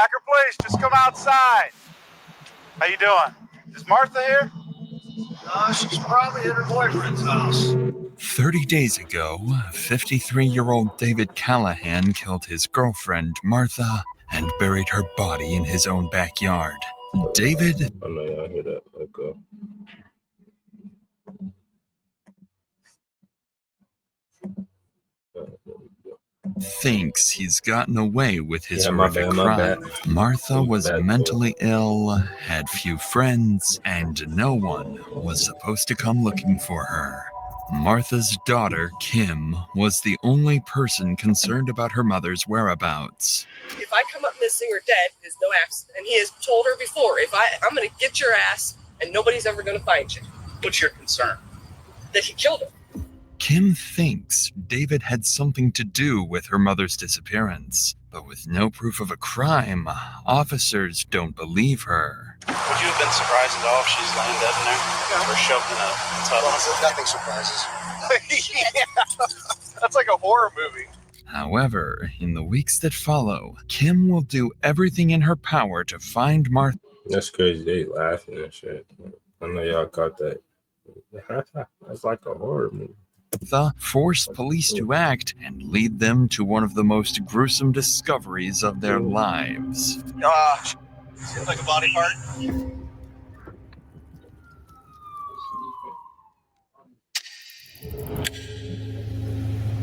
Acker, please, just come outside. How you doing? Is Martha here? She's probably at her boyfriend's house. 30 days ago, 53-year-old David Callahan killed his girlfriend, Martha, and buried her body in his own backyard. David I know y'all hear that. thinks he's gotten away with his Yeah, my horrific bad. crime. Martha was Bad, mentally ill, had few friends, and no one was supposed to come looking for her. Martha's daughter, Kim, was the only person concerned about her mother's whereabouts. If I come up missing or dead, there's no accident. And he has told her before, I'm going to get your ass and nobody's ever going to find you. What's your concern? That he killed her. Kim thinks David had something to do with her mother's disappearance, but with no proof of a crime, officers don't believe her. Would you have been surprised at all if she's laying dead in there? Or shoved in a tunnel? Nothing surprises. Yeah, that's like a horror movie. However, in the weeks that follow, Kim will do everything in her power to find Martha. That's crazy. They laughing and shit. I know y'all caught that. That's like a horror movie. Force police to act and lead them to one of the most gruesome discoveries of their lives. Like a body part?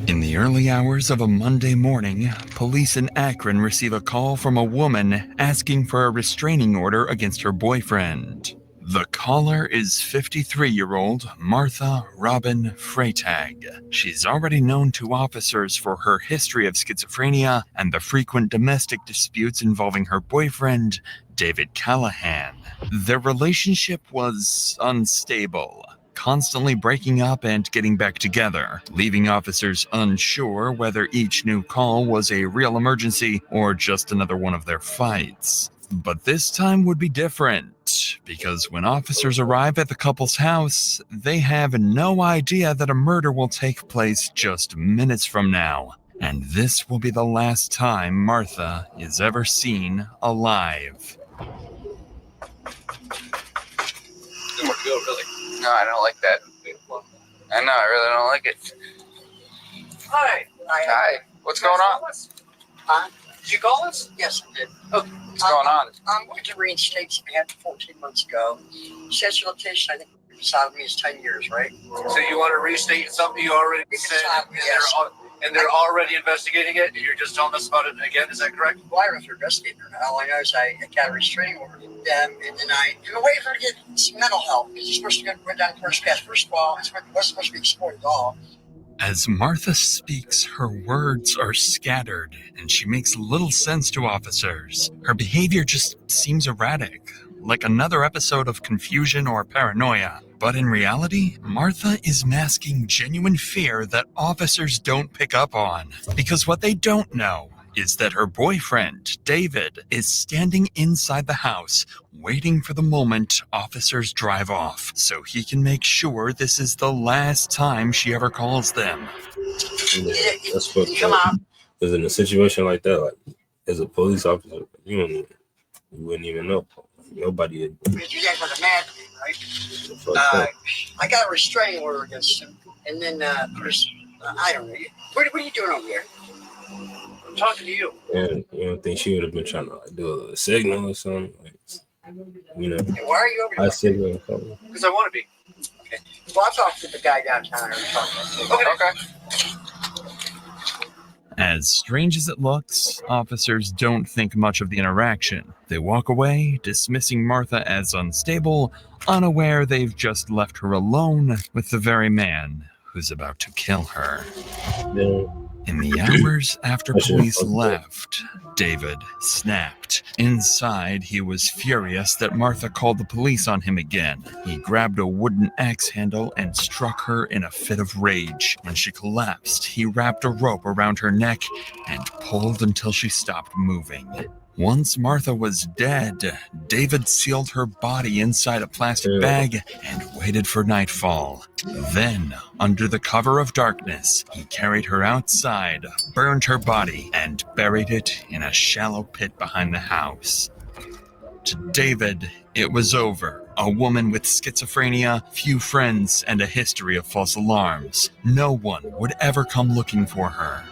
In the early hours of a Monday morning, police in Akron receive a call from a woman asking for a restraining order against her boyfriend. The caller is 53-year-old Martha Robin Freytag. She's already known to officers for her history of schizophrenia and the frequent domestic disputes involving her boyfriend, David Callahan. Their relationship was unstable, constantly breaking up and getting back together, leaving officers unsure whether each new call was a real emergency or just another one of their fights. But this time would be different, because when officers arrive at the couple's house, they have no idea that a murder will take place just minutes from now. And this will be the last time Martha is ever seen alive. Really? No, I don't like that. I know, I really don't like it. Hi. Hi. What's going on? Huh? Did you call us? Yes, I did. Okay. What's going on? I'm going to reinstate something I had 14 months ago. Statute of limitation, I think, decided me is 10 years, right? So you want to restate something you already said, and they're already investigating it, and you're just telling us about it again, is that correct? Well, I don't know if they're investigating or not. All I know is I got a restraining order from them, and then I'm waiting for her to get some mental health, because you're supposed to go down the first pass. First of all, it wasn't supposed to be explored at all. As Martha speaks, her words are scattered, and she makes little sense to officers. Her behavior just seems erratic, like another episode of confusion or paranoia. But in reality, Martha is masking genuine fear that officers don't pick up on. Because what they don't know is that her boyfriend, David, is standing inside the house, waiting for the moment officers drive off, so he can make sure this is the last time she ever calls them. Yeah, that's fucked up. Because in a situation like that, like as a police officer, you wouldn't even know. Nobody would. You guys were mad at me, right? I got a restraining order against him, and then I don't know. What are you doing over here? I'm talking to you. And you don't think she would have been trying to like, do a signal or something? Like, you know. Hey, why are you over here? I signal. Because I want to be. Okay. Well, I'll talk to the guy downtown. Okay. As strange as it looks, officers don't think much of the interaction. They walk away, dismissing Martha as unstable, unaware they've just left her alone with the very man who's about to kill her. Yeah. In the hours after police left, David snapped. Inside, he was furious that Martha called the police on him again. He grabbed a wooden axe handle and struck her in a fit of rage. When she collapsed, he wrapped a rope around her neck and pulled until she stopped moving. Once Martha was dead, David sealed her body inside a plastic bag and waited for nightfall. Then, under the cover of darkness, he carried her outside, burned her body, and buried it in a shallow pit behind the house. To David, it was over. A woman with schizophrenia, few friends, and a history of false alarms. No one would ever come looking for her.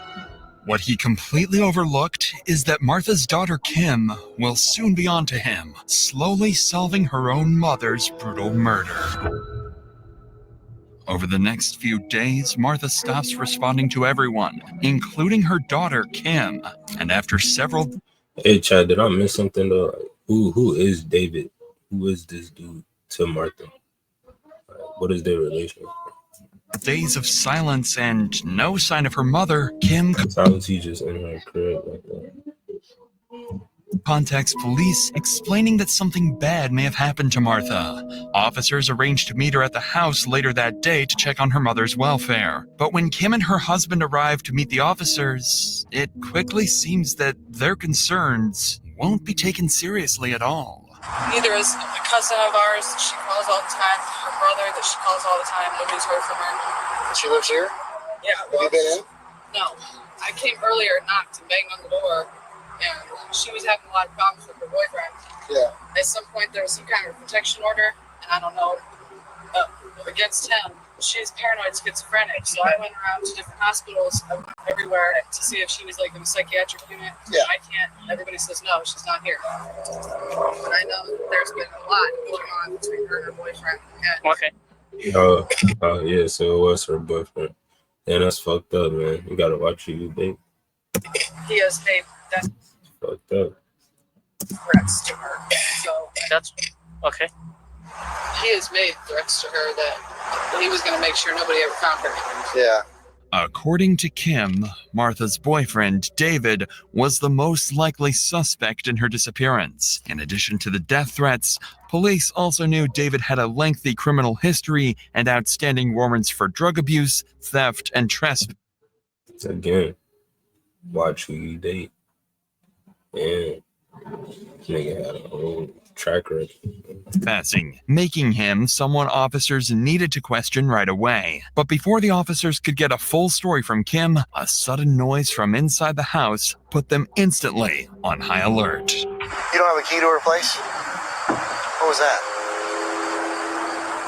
What he completely overlooked is that Martha's daughter Kim will soon be on to him, slowly solving her own mother's brutal murder. Over the next few days, Martha stops responding to everyone, including her daughter Kim. And after several... Hey, Chad, did I miss something though? Like, who is David? Who is this dude to Martha? What is their relationship? days of silence and no sign of her mother, Kim How was he just in her crib like that? contacts police, explaining that something bad may have happened to Martha. Officers arranged to meet her at the house later that day to check on her mother's welfare. But when Kim and her husband arrive to meet the officers, it quickly seems that their concerns won't be taken seriously at all. Neither is a cousin of ours that she calls all the time, her brother that she calls all the time. Nobody's heard from her. She lives here? Yeah. Have you been in? No. I came earlier, knocked, and banged on the door, and she was having a lot of problems with her boyfriend. Yeah. At some point, there was some kind of protection order, and I don't know, against him. She's paranoid schizophrenic, so I went around to different hospitals everywhere to see if she was like in a psychiatric unit. Yeah. I can't. Everybody says no, she's not here. But I know that there's been a lot going on between her and her boyfriend. And Oh, yeah, so it was her boyfriend. And that's fucked up, man. You gotta watch you, babe. he has made death Fucked up. threats to her. So That's okay. he has made threats to her that he was going to make sure nobody ever found her. Yeah. According to Kim, Martha's boyfriend, David, was the most likely suspect in her disappearance. In addition to the death threats, police also knew David had a lengthy criminal history and outstanding warrants for drug abuse, theft, and trespass. Again, watch who you date. And nigga had a whole track record. Passing, making him someone officers needed to question right away. But before the officers could get a full story from Kim, a sudden noise from inside the house put them instantly on high alert. You don't have a key to her place? What was that?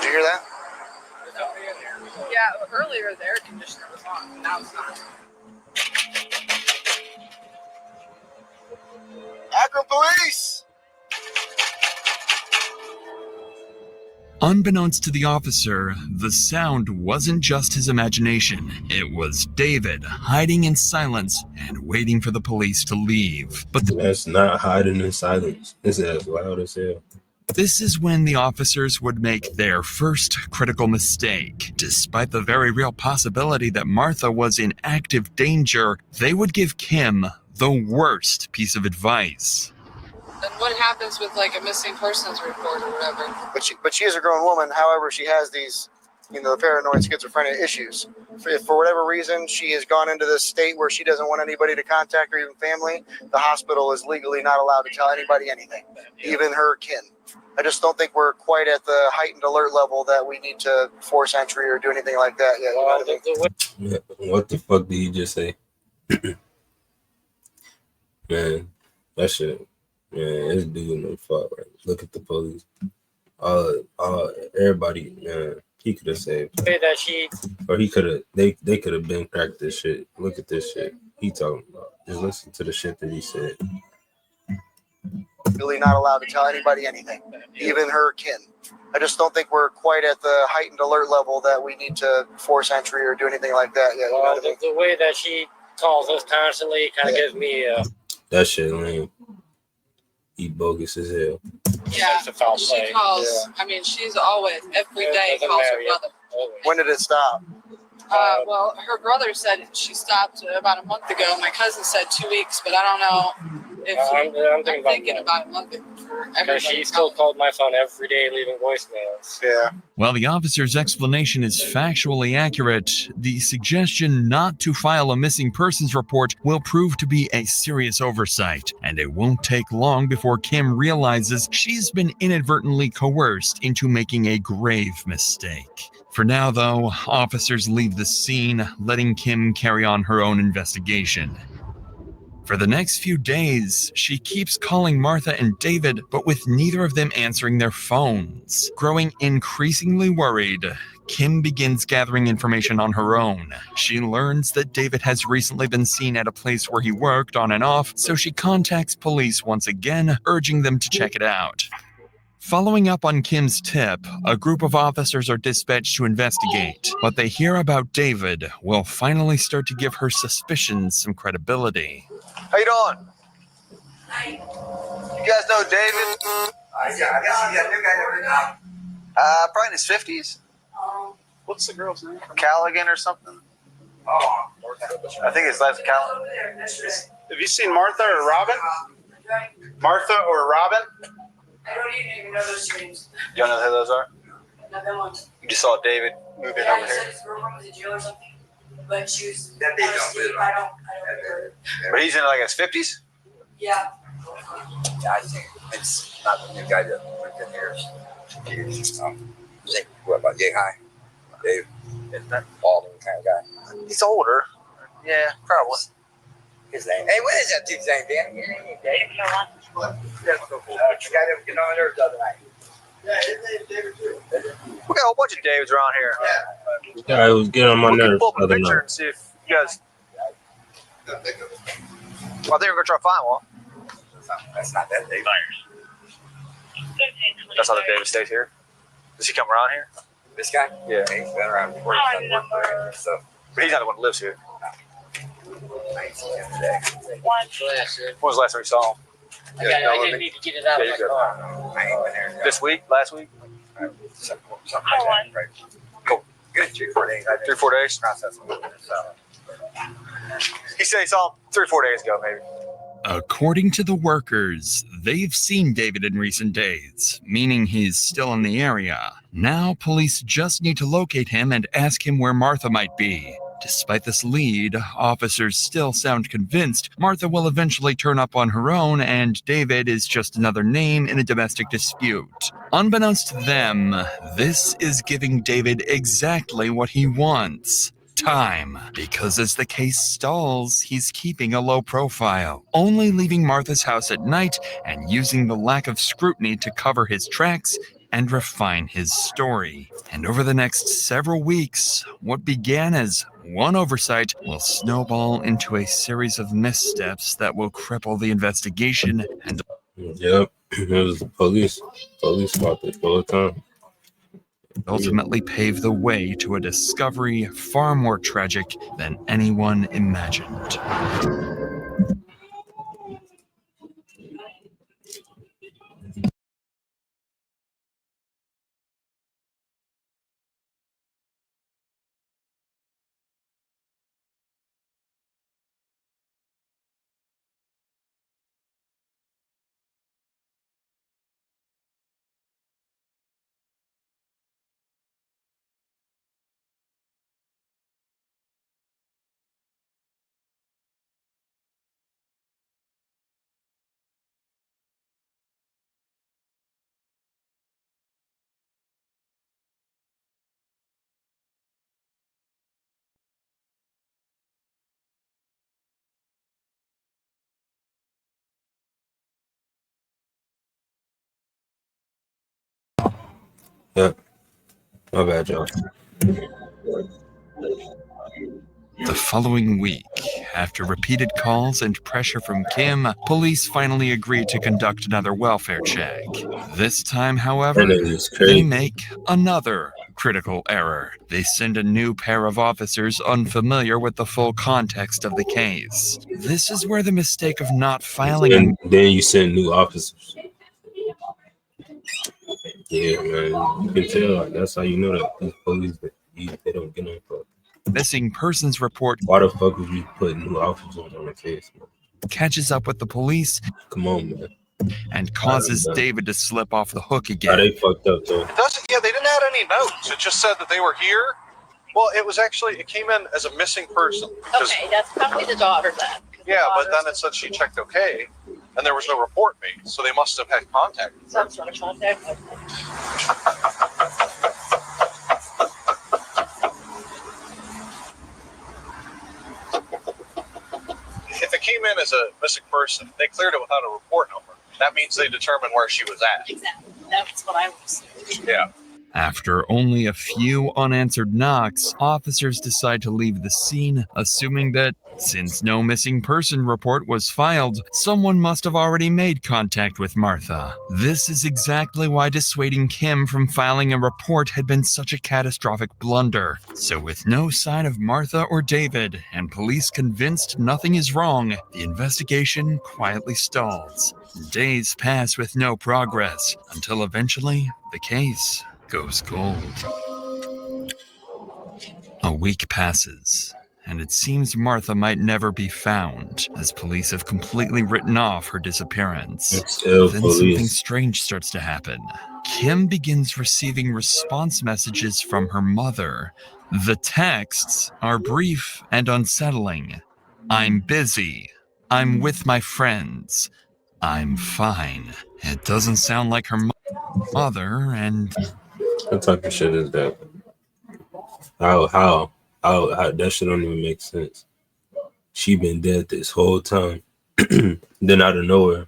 Did you hear that? Yeah, earlier the air conditioner was on, now it's not. Akron Police! Unbeknownst to the officer, the sound wasn't just his imagination. It was David hiding in silence and waiting for the police to leave. But That's not hiding in silence. It's as loud as hell. this is when the officers would make their first critical mistake. Despite the very real possibility that Martha was in active danger, they would give Kim the worst piece of advice. And what happens with like a missing persons report or whatever? But she is a grown woman. However, she has these, the paranoid schizophrenia issues. If for whatever reason she has gone into this state where she doesn't want anybody to contact her, even family, the hospital is legally not allowed to tell anybody anything, even her kin. I just don't think we're quite at the heightened alert level that we need to force entry or do anything like that yet. You know what I mean? What the fuck did he just say? Man, that shit. Man, this dude no fuck, right? Look at the police. Everybody, man, he could have saved. That she Or he could have, they could have been cracked this shit. Look at this shit. He talking about. Just listen to the shit that he said. Really not allowed to tell anybody anything, even her kin. I just don't think we're quite at the heightened alert level that we need to force entry or do anything like that yet. You know what I mean? the way that she calls us constantly kind of gives me That shit lame. He bogus as hell. Yeah, It's a foul she play. calls. Yeah. I mean, she's always every day Doesn't calls matter, her yeah. brother. When did it stop? Well, her brother said she stopped about a month ago. My cousin said 2 weeks, but I don't know I'm I'm thinking about Monday for because everybody. she still called my phone every day, leaving voicemails. Yeah. While the officer's explanation is factually accurate, the suggestion not to file a missing persons report will prove to be a serious oversight, and it won't take long before Kim realizes she's been inadvertently coerced into making a grave mistake. For now, though, officers leave the scene, letting Kim carry on her own investigation. For the next few days, she keeps calling Martha and David, but with neither of them answering their phones. Growing increasingly worried, Kim begins gathering information on her own. She learns that David has recently been seen at a place where he worked on and off, so she contacts police once again, urging them to check it out. Following up on Kim's tip, a group of officers are dispatched to investigate. What they hear about David will finally start to give her suspicions some credibility. How you doing? You guys know David? Probably in his 50s. What's the girl's name? Callaghan or something. I think his last Callaghan. Have you seen Martha or Robin? Martha or Robin? I don't even know those names. You don't know who those are? Not them ones. You just saw David moving Yeah, over you said here. his girlfriend was in jail or something. But she was. That they don't I don't remember. But he's in like his 50s? Yeah. Yeah, I think it's not the new guy that lived in here. What about Jay High? Dave? Isn't that Baldwin kind of guy? He's older. Yeah, probably. His name. Hey, what is that dude's name, Dan? Your name is Dave? You know what? The guy that was getting on there the other night. Yeah, his name's David too. We got a whole bunch of Davids around here. Yeah, I was getting on my We can nerves pull up the a other picture night. and see if you guys. Well, I think we're gonna try to find one. That's not that Dave. That's how the David stays here. Does he come around here? This guy? Yeah. He's been around before. He's done work there and stuff. But he's not the one who lives here. I ain't seen him today. When was the last time you saw him? I just need to get it out of Yeah, my you're good. car. I ain't been there. This week? Last week? Something like that. Right. Cool. Good 3-4 days. I 3-4 days? process of it. So. He said he saw him 3-4 days ago, maybe. According to the workers, they've seen David in recent days, meaning he's still in the area. Now, police just need to locate him and ask him where Martha might be. Despite this lead, officers still sound convinced Martha will eventually turn up on her own and David is just another name in a domestic dispute. Unbeknownst to them, this is giving David exactly what he wants. Time, because as the case stalls, he's keeping a low profile, only leaving Martha's house at night and using the lack of scrutiny to cover his tracks and refine his story. And over the next several weeks, what began as one oversight will snowball into a series of missteps that will cripple the investigation and Yep, it was the police. Police spot this all the time. ultimately pave the way to a discovery far more tragic than anyone imagined. Yep. My bad, y'all. The following week, after repeated calls and pressure from Kim, police finally agreed to conduct another welfare check. This time, however, And it was they crazy. make another critical error. They send a new pair of officers unfamiliar with the full context of the case. This is where the mistake of not filing And then you send new officers. Yeah, man. You can tell. Like, that's how you know that these police, they don't get no fuck. a missing persons report Why the fuck would you put new officers on the case, man? catches up with the police Come on, man. and causes David to slip off the hook Are again. they fucked up though? Yeah, they didn't add any notes. It just said that they were here. Well, it came in as a missing person. Okay, that's probably the daughter then. Yeah, but then it said she checked okay, and there was no report made, so they must have had contact. Some sort of contact. If it came in as a missing person, they cleared it without a report number. That means they determined where she was at. Exactly. That's what I was saying. Yeah. After only a few unanswered knocks, officers decide to leave the scene, assuming that since no missing person report was filed, someone must have already made contact with Martha. This is exactly why dissuading Kim from filing a report had been such a catastrophic blunder. So with no sign of Martha or David, and police convinced nothing is wrong, the investigation quietly stalls. Days pass with no progress, until eventually the case goes cold. A week passes, and it seems Martha might never be found, as police have completely written off her disappearance. Then something strange starts to happen. Kim begins receiving response messages from her mother. The texts are brief and unsettling. I'm busy. I'm with my friends. I'm fine. It doesn't sound like her mother, and What type of shit is that? How that shit don't even make sense. She been dead this whole time. Then out of nowhere,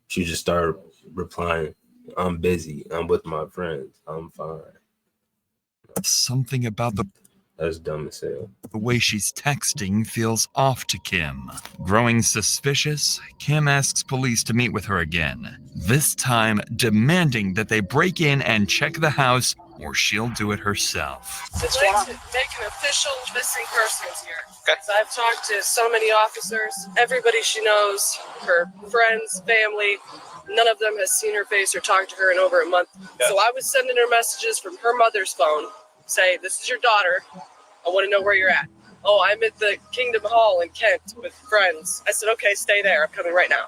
she just started replying, I'm busy. I'm with my friends. I'm fine. something about That's dumb as hell. the way she's texting feels off to Kim. Growing suspicious, Kim asks police to meet with her again, this time demanding that they break in and check the house or she'll do it herself. I'd like to make an official missing persons here. Okay. I've talked to so many officers, everybody she knows, her friends, family. None of them has seen her face or talked to her in over a month. Yeah. So I was sending her messages from her mother's phone, say, this is your daughter. I want to know where you're at. Oh, I'm at the Kingdom Hall in Kent with friends. I said, okay, stay there. I'm coming right now.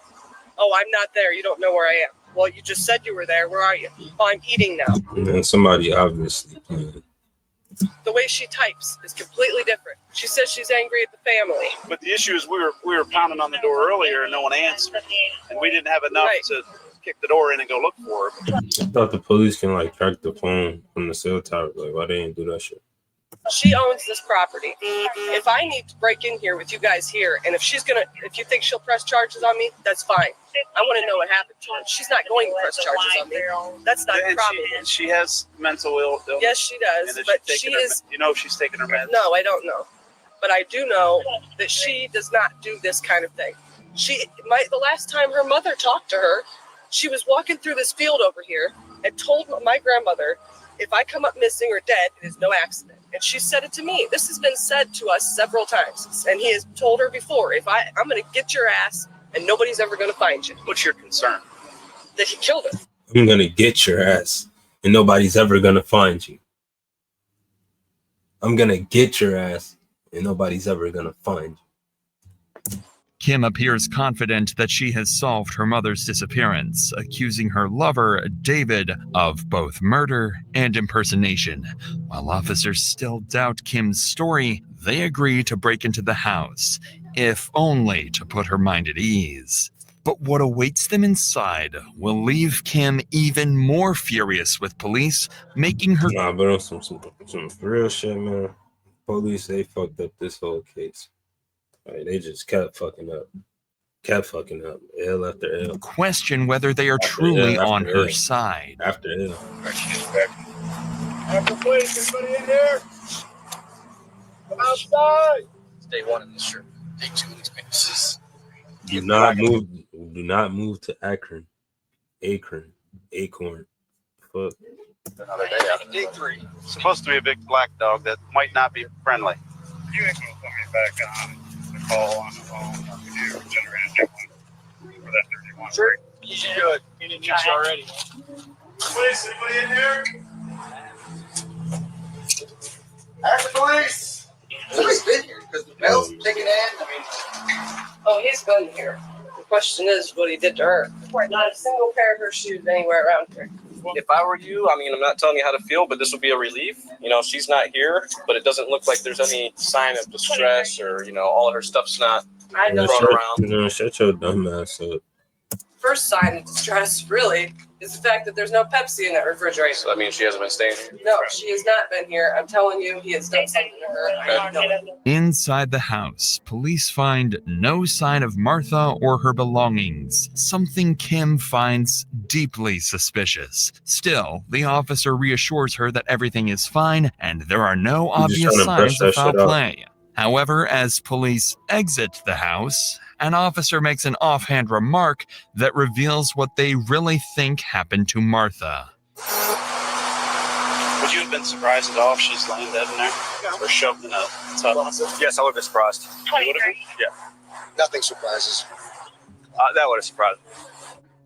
Oh, I'm not there. You don't know where I am. Well, you just said you were there. Where are you? Oh, I'm eating now. And somebody obviously. The way she types is completely different. She says she's angry at the family. But the issue is we were pounding on the door earlier and no one answered. And we didn't have enough to kick the door in and go look for her. I thought the police can like track the phone from the cell tower. Like, why they didn't do that shit? She owns this property. If I need to break in here with you guys here, and if you think she'll press charges on me, that's fine. I want to know what happened to her. She's not going to press charges on me. That's not the problem. She has mental illness. Yes, she does. But she is. You know if she's taking her meds? No, I don't know. But I do know that she does not do this kind of thing. The last time her mother talked to her, she was walking through this field over here and told my grandmother, if I come up missing or dead, it is no accident. And she said it to me. This has been said to us several times. And he has told her before, I'm going to get your ass and nobody's ever going to find you. What's your concern? That he killed her. I'm going to get your ass and nobody's ever going to find you. I'm going to get your ass and nobody's ever going to find you. Kim appears confident that she has solved her mother's disappearance, accusing her lover, David, of both murder and impersonation. While officers still doubt Kim's story, they agree to break into the house, if only to put her mind at ease. But what awaits them inside will leave Kim even more furious with police, making her... Nah, but on some real shit, man. Police, they fucked up this whole case. Like, they just kept fucking up. L after L. Question whether they are truly on her side. After L. After police, everybody in here? Come outside. It's day one in this shirt. Day two in these pants. Do not move to Akron. Acorn. Fuck. Another day out of day three. Supposed to be a big black dog that might not be friendly. You ain't gonna put me back on the call on the phone. You generate a new one for that 31. Sure. You should do it. You didn't use it already. Police, anybody in here? Ask the police. Nobody's been here because the bell's ticking in. I mean, Oh, He's been here. The question is what he did to her. Not a single pair of her shoes anywhere around here. If I were you, I mean, I'm not telling you how to feel, but this would be a relief. You know, she's not here, but it doesn't look like there's any sign of distress or, you know, all of her stuff's not I know. thrown around. No, shut your dumb ass up. First sign of distress, really, is the fact that there's no Pepsi in that refrigerator. So that means she hasn't been staying here. No, she has not been here. I'm telling you, he has done something to her. I know it. Inside the house, police find no sign of Martha or her belongings, something Kim finds deeply suspicious. Still, the officer reassures her that everything is fine and there are no obvious signs of foul play. However, as police exit the house, an officer makes an offhand remark that reveals what they really think happened to Martha. Would you have been surprised at all if she's laying dead in there? Or shoved in a tub? Yes, I would have been surprised. Nothing surprises. That would have surprised me.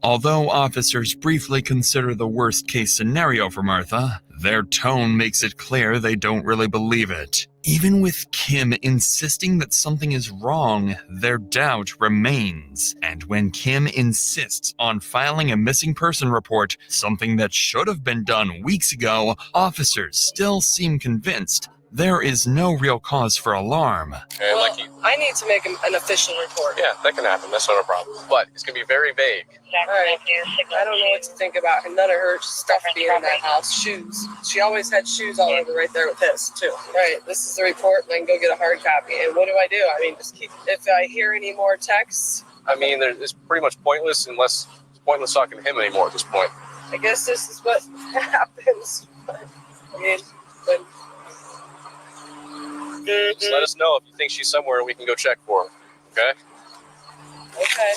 Although officers briefly consider the worst case scenario for Martha, their tone makes it clear they don't really believe it. Even with Kim insisting that something is wrong, their doubt remains. And when Kim insists on filing a missing person report, something that should have been done weeks ago, officers still seem convinced there is no real cause for alarm. Okay, Well, like you, I need to make an official report. yeah, that can happen. That's not a problem. But it's going to be very vague. All right. I don't know what to think about her. None of her stuff being in that house. Shoes. She always had shoes all over right there with his, too. Right. This is the report, and I can go get a hard copy. And what do? I mean, just keep. If I hear any more texts, I mean, it's pretty much pointless unless it's pointless talking to him anymore at this point. I guess this is what happens. I mean, but Just let us know if you think she's somewhere and we can go check for her. Okay? okay.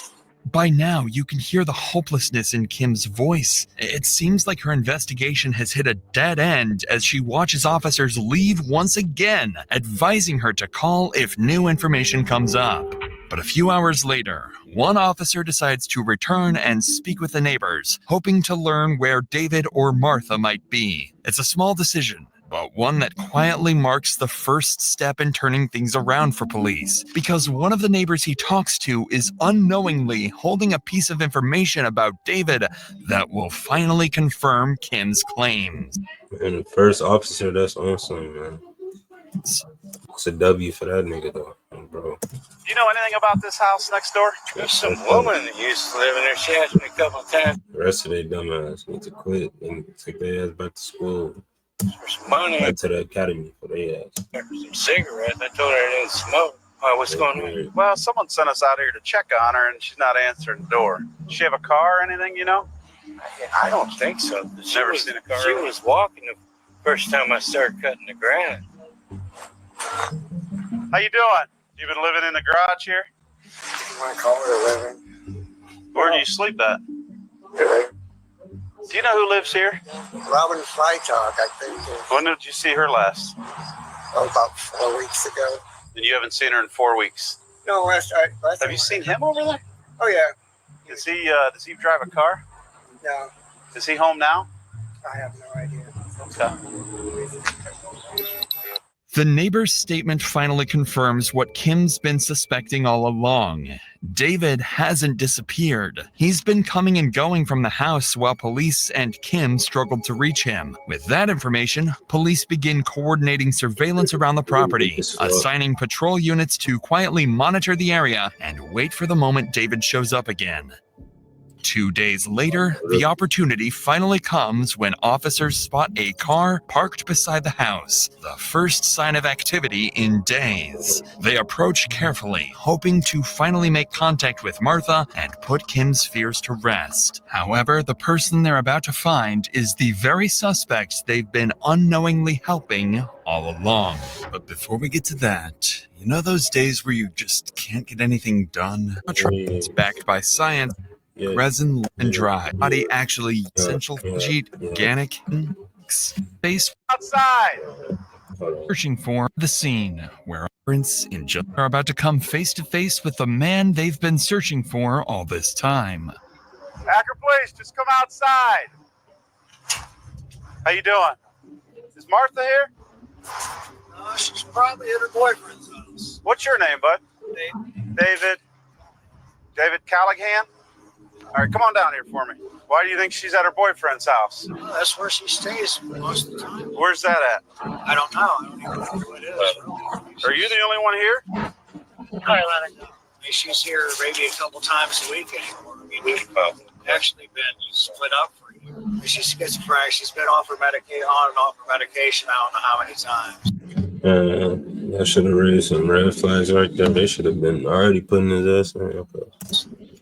By now, you can hear the hopelessness in Kim's voice. It seems like her investigation has hit a dead end as she watches officers leave once again, advising her to call if new information comes up. But a few hours later, one officer decides to return and speak with the neighbors, hoping to learn where David or Martha might be. It's a small decision, but one that quietly marks the first step in turning things around for police, because one of the neighbors he talks to is unknowingly holding a piece of information about David that will finally confirm Kim's claims. And the first officer, that's awesome, man. It's a W for that nigga, though, bro. Do you know anything about this house next door? There's some woman that used to live in there. She asked me a couple of times The rest of they dumbass need to quit and take their ass back to school, for some money back to the academy for their ass. or some cigarettes. I told her I didn't smoke. Oh, what's going on? Well, someone sent us out here to check on her, and she's not answering the door. Does she have a car or anything, you know? I don't think so. Never seen a car. She was walking the first time I started cutting the grass. How you doing? You been living in the garage here? You want to call it a living? Where do you sleep at? Do you know who lives here? Robin Freitag, I think. When did you see her last? About 4 weeks ago. And you haven't seen her in 4 weeks. No, last Have you seen him over there? Oh, yeah. Does he drive a car? No, Is he home now? I have no idea. Okay. The neighbor's statement finally confirms what Kim's been suspecting all along. David hasn't disappeared. He's been coming and going from the house while police and Kim struggled to reach him. With that information, police begin coordinating surveillance around the property, assigning patrol units to quietly monitor the area and wait for the moment David shows up again. 2 days later, the opportunity finally comes when officers spot a car parked beside the house, the first sign of activity in days. They approach carefully, hoping to finally make contact with Martha and put Kim's fears to rest. However, the person they're about to find is the very suspect they've been unknowingly helping all along. But before we get to that, you know those days where you just can't get anything done? It's backed by science. Yeah. Resin and dry. Body actually essential sheet organic space Outside! searching for the scene where Prince and Jill are about to come face to face with the man they've been searching for all this time. Hacker Police, just come outside. How you doing? Is Martha here? She's probably at her boyfriend's house. What's your name, bud? David. David Callahan? All right, come on down here for me. Why do you think she's at her boyfriend's house? Well, that's where she stays most of the time. Where's that at? I don't know. I don't even know who it is. Really. Are you the only one here? Hi, Lenny. She's here maybe a couple times a week anymore. I mean, we've actually been split up for years. She's schizophrenic. She's been on and off her medication. I don't know how many times. I should have raised some red flags right there. They should have been already putting his ass in. Okay.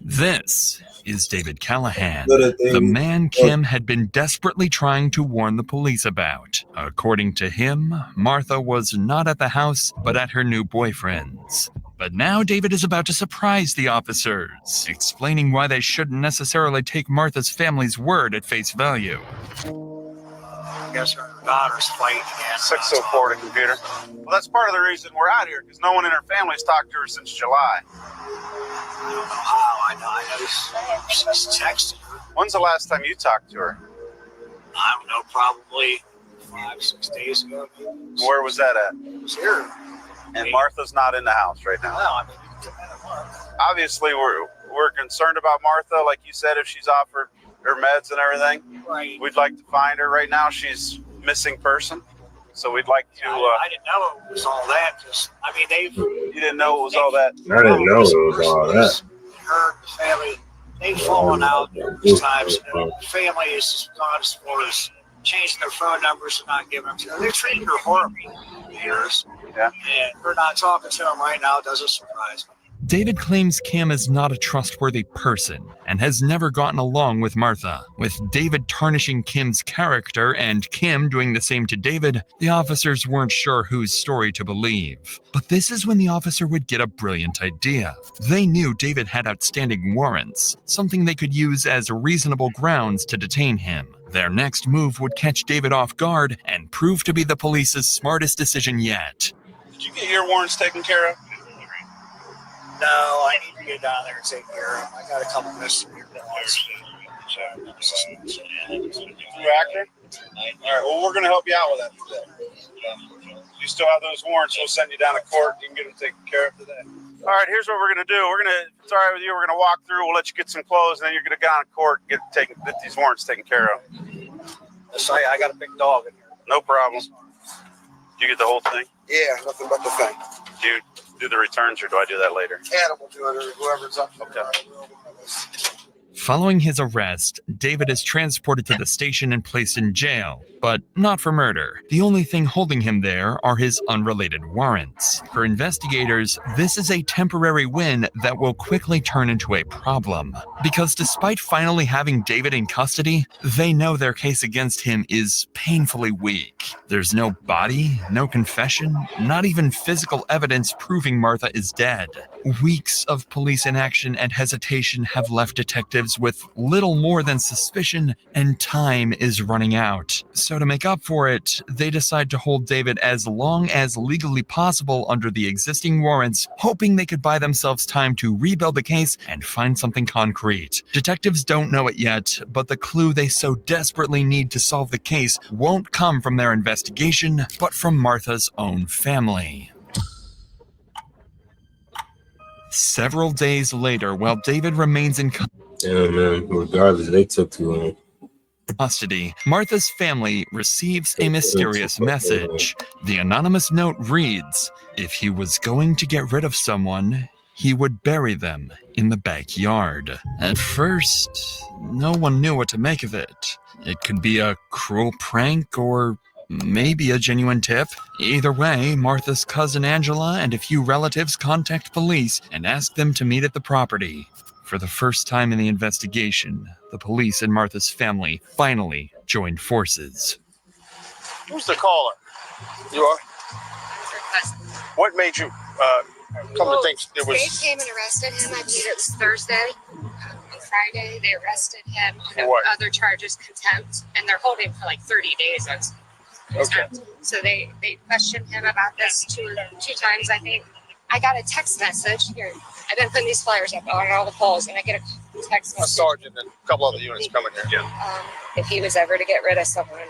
This is David Callahan, the man Kim had been desperately trying to warn the police about. According to him, Martha was not at the house, but at her new boyfriend's. But now David is about to surprise the officers, explaining why they shouldn't necessarily take Martha's family's word at face value. I guess her daughter's fighting again. 604 to computer. Well, that's part of the reason we're out here, because no one in her family's talked to her since July. I don't know how. I know she's texting her. When's the last time you talked to her? I don't know, probably 5-6 days ago. Where was that at? It was here. And Martha's not in the house right now. Well, I mean, you can get that at work. Obviously, we're concerned about Martha, like you said, if she's off her meds and everything. Right. We'd like to find her. Right now, she's missing person. So we'd like to... I didn't know it was all that. I mean, you didn't know it was all that? I didn't know it was all that. Her family, they've fallen out numerous times. And the family has just gone as far as changing their phone numbers and not giving them to her. They're treating her horribly for years. Yeah. And her not talking to them right now doesn't surprise me. David claims Kim is not a trustworthy person and has never gotten along with Martha. With David tarnishing Kim's character and Kim doing the same to David, the officers weren't sure whose story to believe. But this is when the officer would get a brilliant idea. They knew David had outstanding warrants, something they could use as reasonable grounds to detain him. Their next move would catch David off guard and prove to be the police's smartest decision yet. Did you get your warrants taken care of? No, I need to get down there and take care of them. I got a couple misdemeanor warrants. Through Akron? All right, well, we're going to help you out with that today. You still have those warrants, we'll send you down to court. You can get them taken care of today. All right, here's what we're going to do. If it's all right with you, we're going to walk through. We'll let you get some clothes, and then you're going to go down to court and get these warrants taken care of. I got a big dog in here. No problem. Do you get the whole thing? Yeah, nothing but the thing. Do you do the returns, or do I do that later? Adam will do it, or whoever's up there. Okay. Following his arrest, David is transported to the station and placed in jail, but not for murder. The only thing holding him there are his unrelated warrants. For investigators, this is a temporary win that will quickly turn into a problem. Because despite finally having David in custody, they know their case against him is painfully weak. There's no body, no confession, not even physical evidence proving Martha is dead. Weeks of police inaction and hesitation have left detectives with little more than suspicion, and time is running out. So to make up for it, they decide to hold David as long as legally possible under the existing warrants, hoping they could buy themselves time to rebuild the case and find something concrete. Detectives don't know it yet, but the clue they so desperately need to solve the case won't come from their investigation, but from Martha's own family. Several days later, while David remains in Yeah, man. Regardless, they took too long. custody, Martha's family receives a mysterious message. The anonymous note reads, if he was going to get rid of someone, he would bury them in the backyard. At first, no one knew what to make of it. It could be a cruel prank or maybe a genuine tip. Either way, Martha's cousin Angela and a few relatives contact police and ask them to meet at the property. For the first time in the investigation, the police and Martha's family finally joined forces. Who's the caller? You are? What made you come to think there was... They came and arrested him. I believe it was Thursday. On Friday, they arrested him on what? other charges, contempt, and they're holding him for like 30 days on contempt. So they questioned him about this two times, I think. I got a text message here. I've been putting these flyers up on all the poles, and I get a text A message. sergeant and a couple other units coming here. If he was ever to get rid of someone,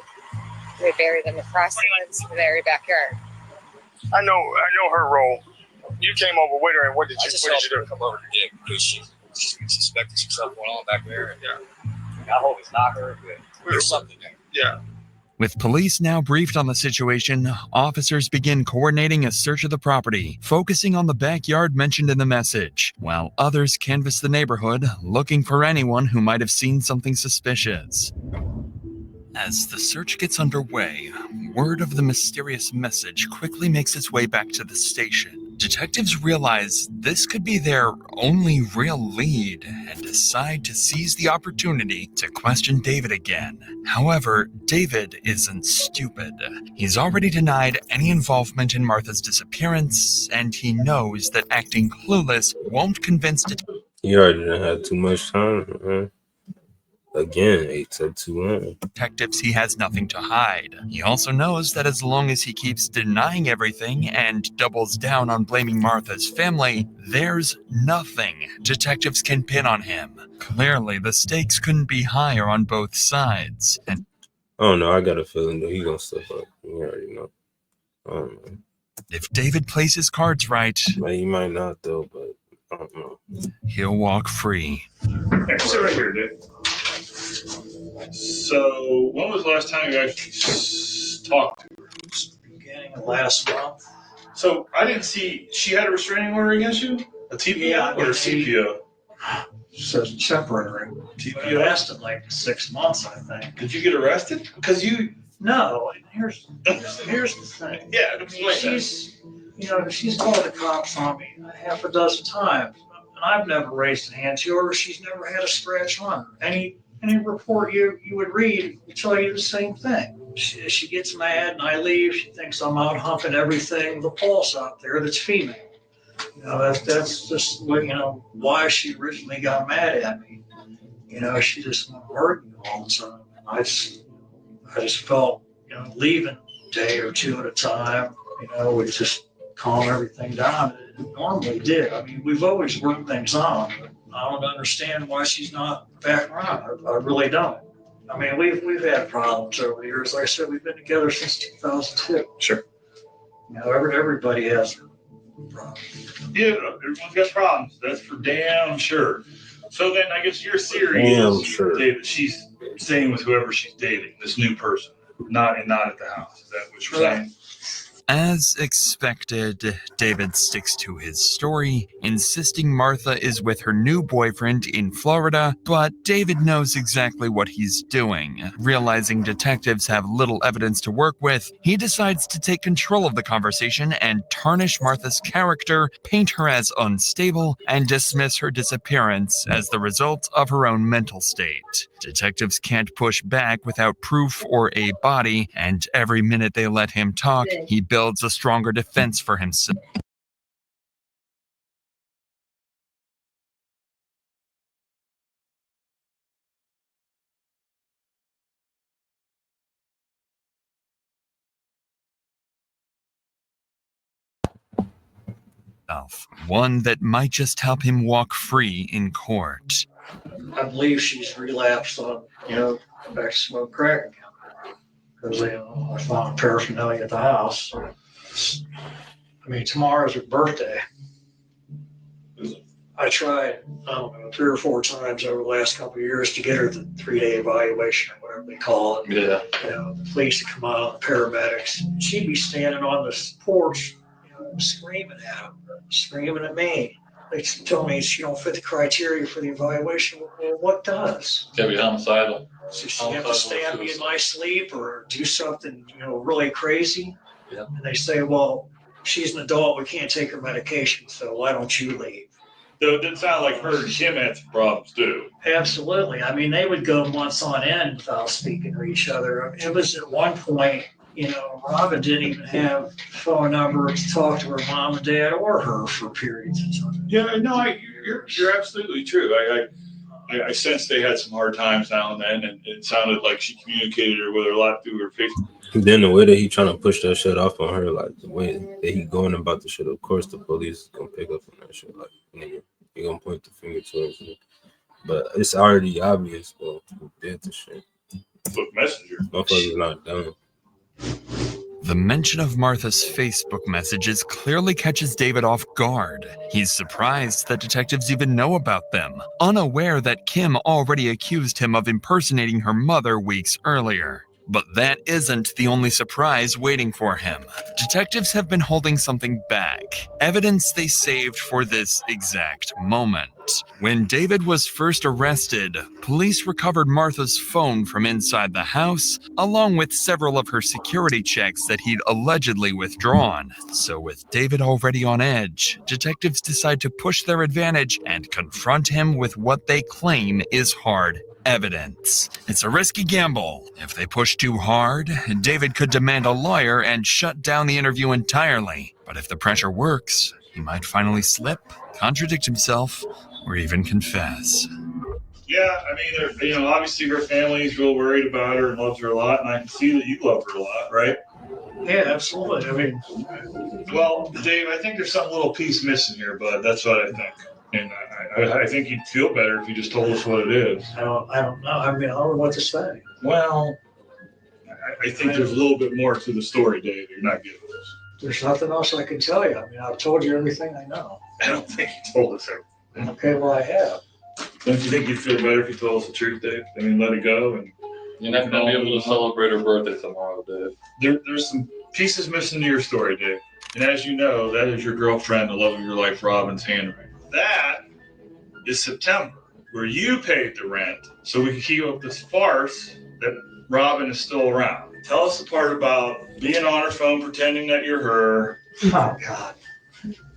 he would bury them across the woods in the very backyard. I know her role. You came over with her, and what did you do? Come over to get because Just suspected some stuff going on back there. Yeah. I hope it's not her, but there's something there. Yeah. With police now briefed on the situation, officers begin coordinating a search of the property, focusing on the backyard mentioned in the message, while others canvass the neighborhood, looking for anyone who might have seen something suspicious. As the search gets underway, word of the mysterious message quickly makes its way back to the station. Detectives realize this could be their only real lead and decide to seize the opportunity to question David again. However, David isn't stupid. He's already denied any involvement in Martha's disappearance, and he knows that acting clueless won't convince detectives. He already done had too much time, man. Again, 8 to 2 Detectives he has nothing to hide. He also knows that as long as he keeps denying everything and doubles down on blaming Martha's family, there's nothing detectives can pin on him. Clearly, the stakes couldn't be higher on both sides. And I don't know. I got a feeling that he gonna step up. You already know. I don't know. if David plays his cards right, He might not though, but I don't know. he'll walk free. Hey, sit right here, Dick. So, when was the last time you actually talked to her? Beginning of last month. So, I didn't see, she had a restraining order against you? A TPO or a CPO? Says temporary. TPO? Lasted like 6 months, I think. Did you get arrested? Because you... No, here's the thing. Yeah, explain She's called the cops on me a half a dozen times, and I've never raised a hand to her. She's never had a scratch on her. Any report you would read will tell you the same thing. She gets mad and I leave. She thinks I'm out humping everything with a pulse out there that's female. That's just why she originally got mad at me. She just wanted to hurt me all the time. I just felt, leaving a day or two at a time, would just calm everything down. It normally did. I mean, we've always worked things on, but I don't understand why she's not back around. I really don't. I mean, we've had problems over the years. Like I said, we've been together since 2002. Sure. Everybody has problems. Yeah, everyone's got problems. That's for damn sure. So then I guess your theory is, David, she's staying with whoever she's dating, this new person, not at the house. Is that what you're saying? As expected, David sticks to his story, insisting Martha is with her new boyfriend in Florida, but David knows exactly what he's doing. Realizing detectives have little evidence to work with, he decides to take control of the conversation and tarnish Martha's character, paint her as unstable, and dismiss her disappearance as the result of her own mental state. Detectives can't push back without proof or a body, and every minute they let him talk, he builds a stronger defense for himself. One that might just help him walk free in court. I believe she's relapsed on, back to smoke crack again. Because I found paraphernalia at the house. I mean, tomorrow's her birthday. I tried, 3 or 4 times over the last couple of years to get her the 3-day evaluation or whatever they call it. Yeah. The police to come out, the paramedics. She'd be standing on the porch, screaming at them, screaming at me. They told me she don't fit the criteria for the evaluation. Well, what does? Gotta be homicidal. So she have to stab me in my sleep or do something, really crazy. Yeah. And they say, well, she's an adult. We can't take her medication. So why don't you leave? Though it didn't sound like her and Kim had some problems too. Absolutely. I mean, they would go months on end without speaking to each other. It was at one point, Robin didn't even have a phone number to talk to her mom and dad or her for periods of time. Yeah, no, you're absolutely true. I sensed they had some hard times now and then, and it sounded like she communicated with her a lot through her Facebook. Then the way that he trying to push that shit off on her, like the way that he going about the shit, of course the police is gonna pick up on that shit. Like, he gonna point the finger towards you. But it's already obvious, bro, who did the shit. Look, messenger. Motherfucker's not done. The mention of Martha's Facebook messages clearly catches David off guard. He's surprised that detectives even know about them, unaware that Kim already accused him of impersonating her mother weeks earlier. But that isn't the only surprise waiting for him. Detectives have been holding something back, evidence they saved for this exact moment. When David was first arrested, police recovered Martha's phone from inside the house, along with several of her security checks that he'd allegedly withdrawn. So with David already on edge, detectives decide to push their advantage and confront him with what they claim is hard evidence. It's a risky gamble. If they push too hard, David could demand a lawyer and shut down the interview entirely. But if the pressure works, he might finally slip, contradict himself, or even confess. Yeah, I mean, obviously her family's real worried about her and loves her a lot, and I can see that you love her a lot, right? Yeah, absolutely. I mean, well, Dave, I think there's some little piece missing here, bud. That's what I think. And I think you'd feel better if you just told us what it is. I don't know. I mean, I don't know what to say. Well, I think there's a little bit more to the story, Dave, you're not giving us. There's nothing else I can tell you. I mean, I've told you everything I know. I don't think you told us everything. Okay, well, I have. Don't you think you'd feel better if you told us the truth, Dave? I mean, let it go. And you're not going to be able to celebrate her birthday tomorrow, Dave. There's some pieces missing to your story, Dave. And as you know, that is your girlfriend, the love of your life, Robin's handwriting. That is September, where you paid the rent so we can keep up this farce that Robin is still around. Tell us the part about being on her phone, pretending that you're her. Oh, God.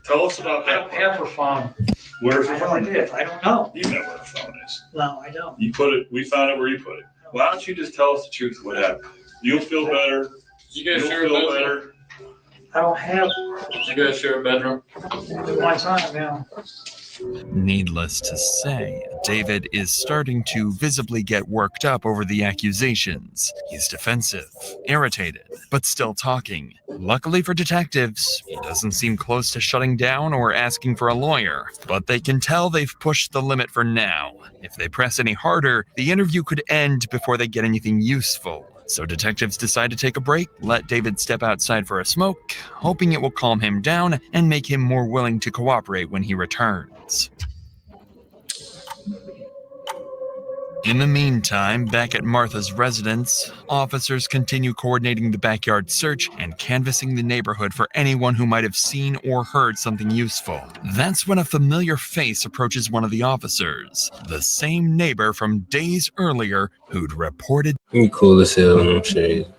Tell us about that. I don't have her phone. Where's her I phone? I don't know. You know where her phone is. No, I don't. You put it, we found it where you put it. Why don't you just tell us the truth of what happened? You'll feel better. You guys You'll share a feel bedroom? better. I don't have You guys share a bedroom? one time, yeah. Needless to say, David is starting to visibly get worked up over the accusations. He's defensive, irritated, but still talking. Luckily for detectives, he doesn't seem close to shutting down or asking for a lawyer, but they can tell they've pushed the limit for now. If they press any harder, the interview could end before they get anything useful. So detectives decide to take a break, let David step outside for a smoke, hoping it will calm him down and make him more willing to cooperate when he returns. In the meantime, back at Martha's residence, officers continue coordinating the backyard search and canvassing the neighborhood for anyone who might have seen or heard something useful. That's when a familiar face approaches one of the officers, the same neighbor from days earlier who'd reported. He cool as hell in them shades.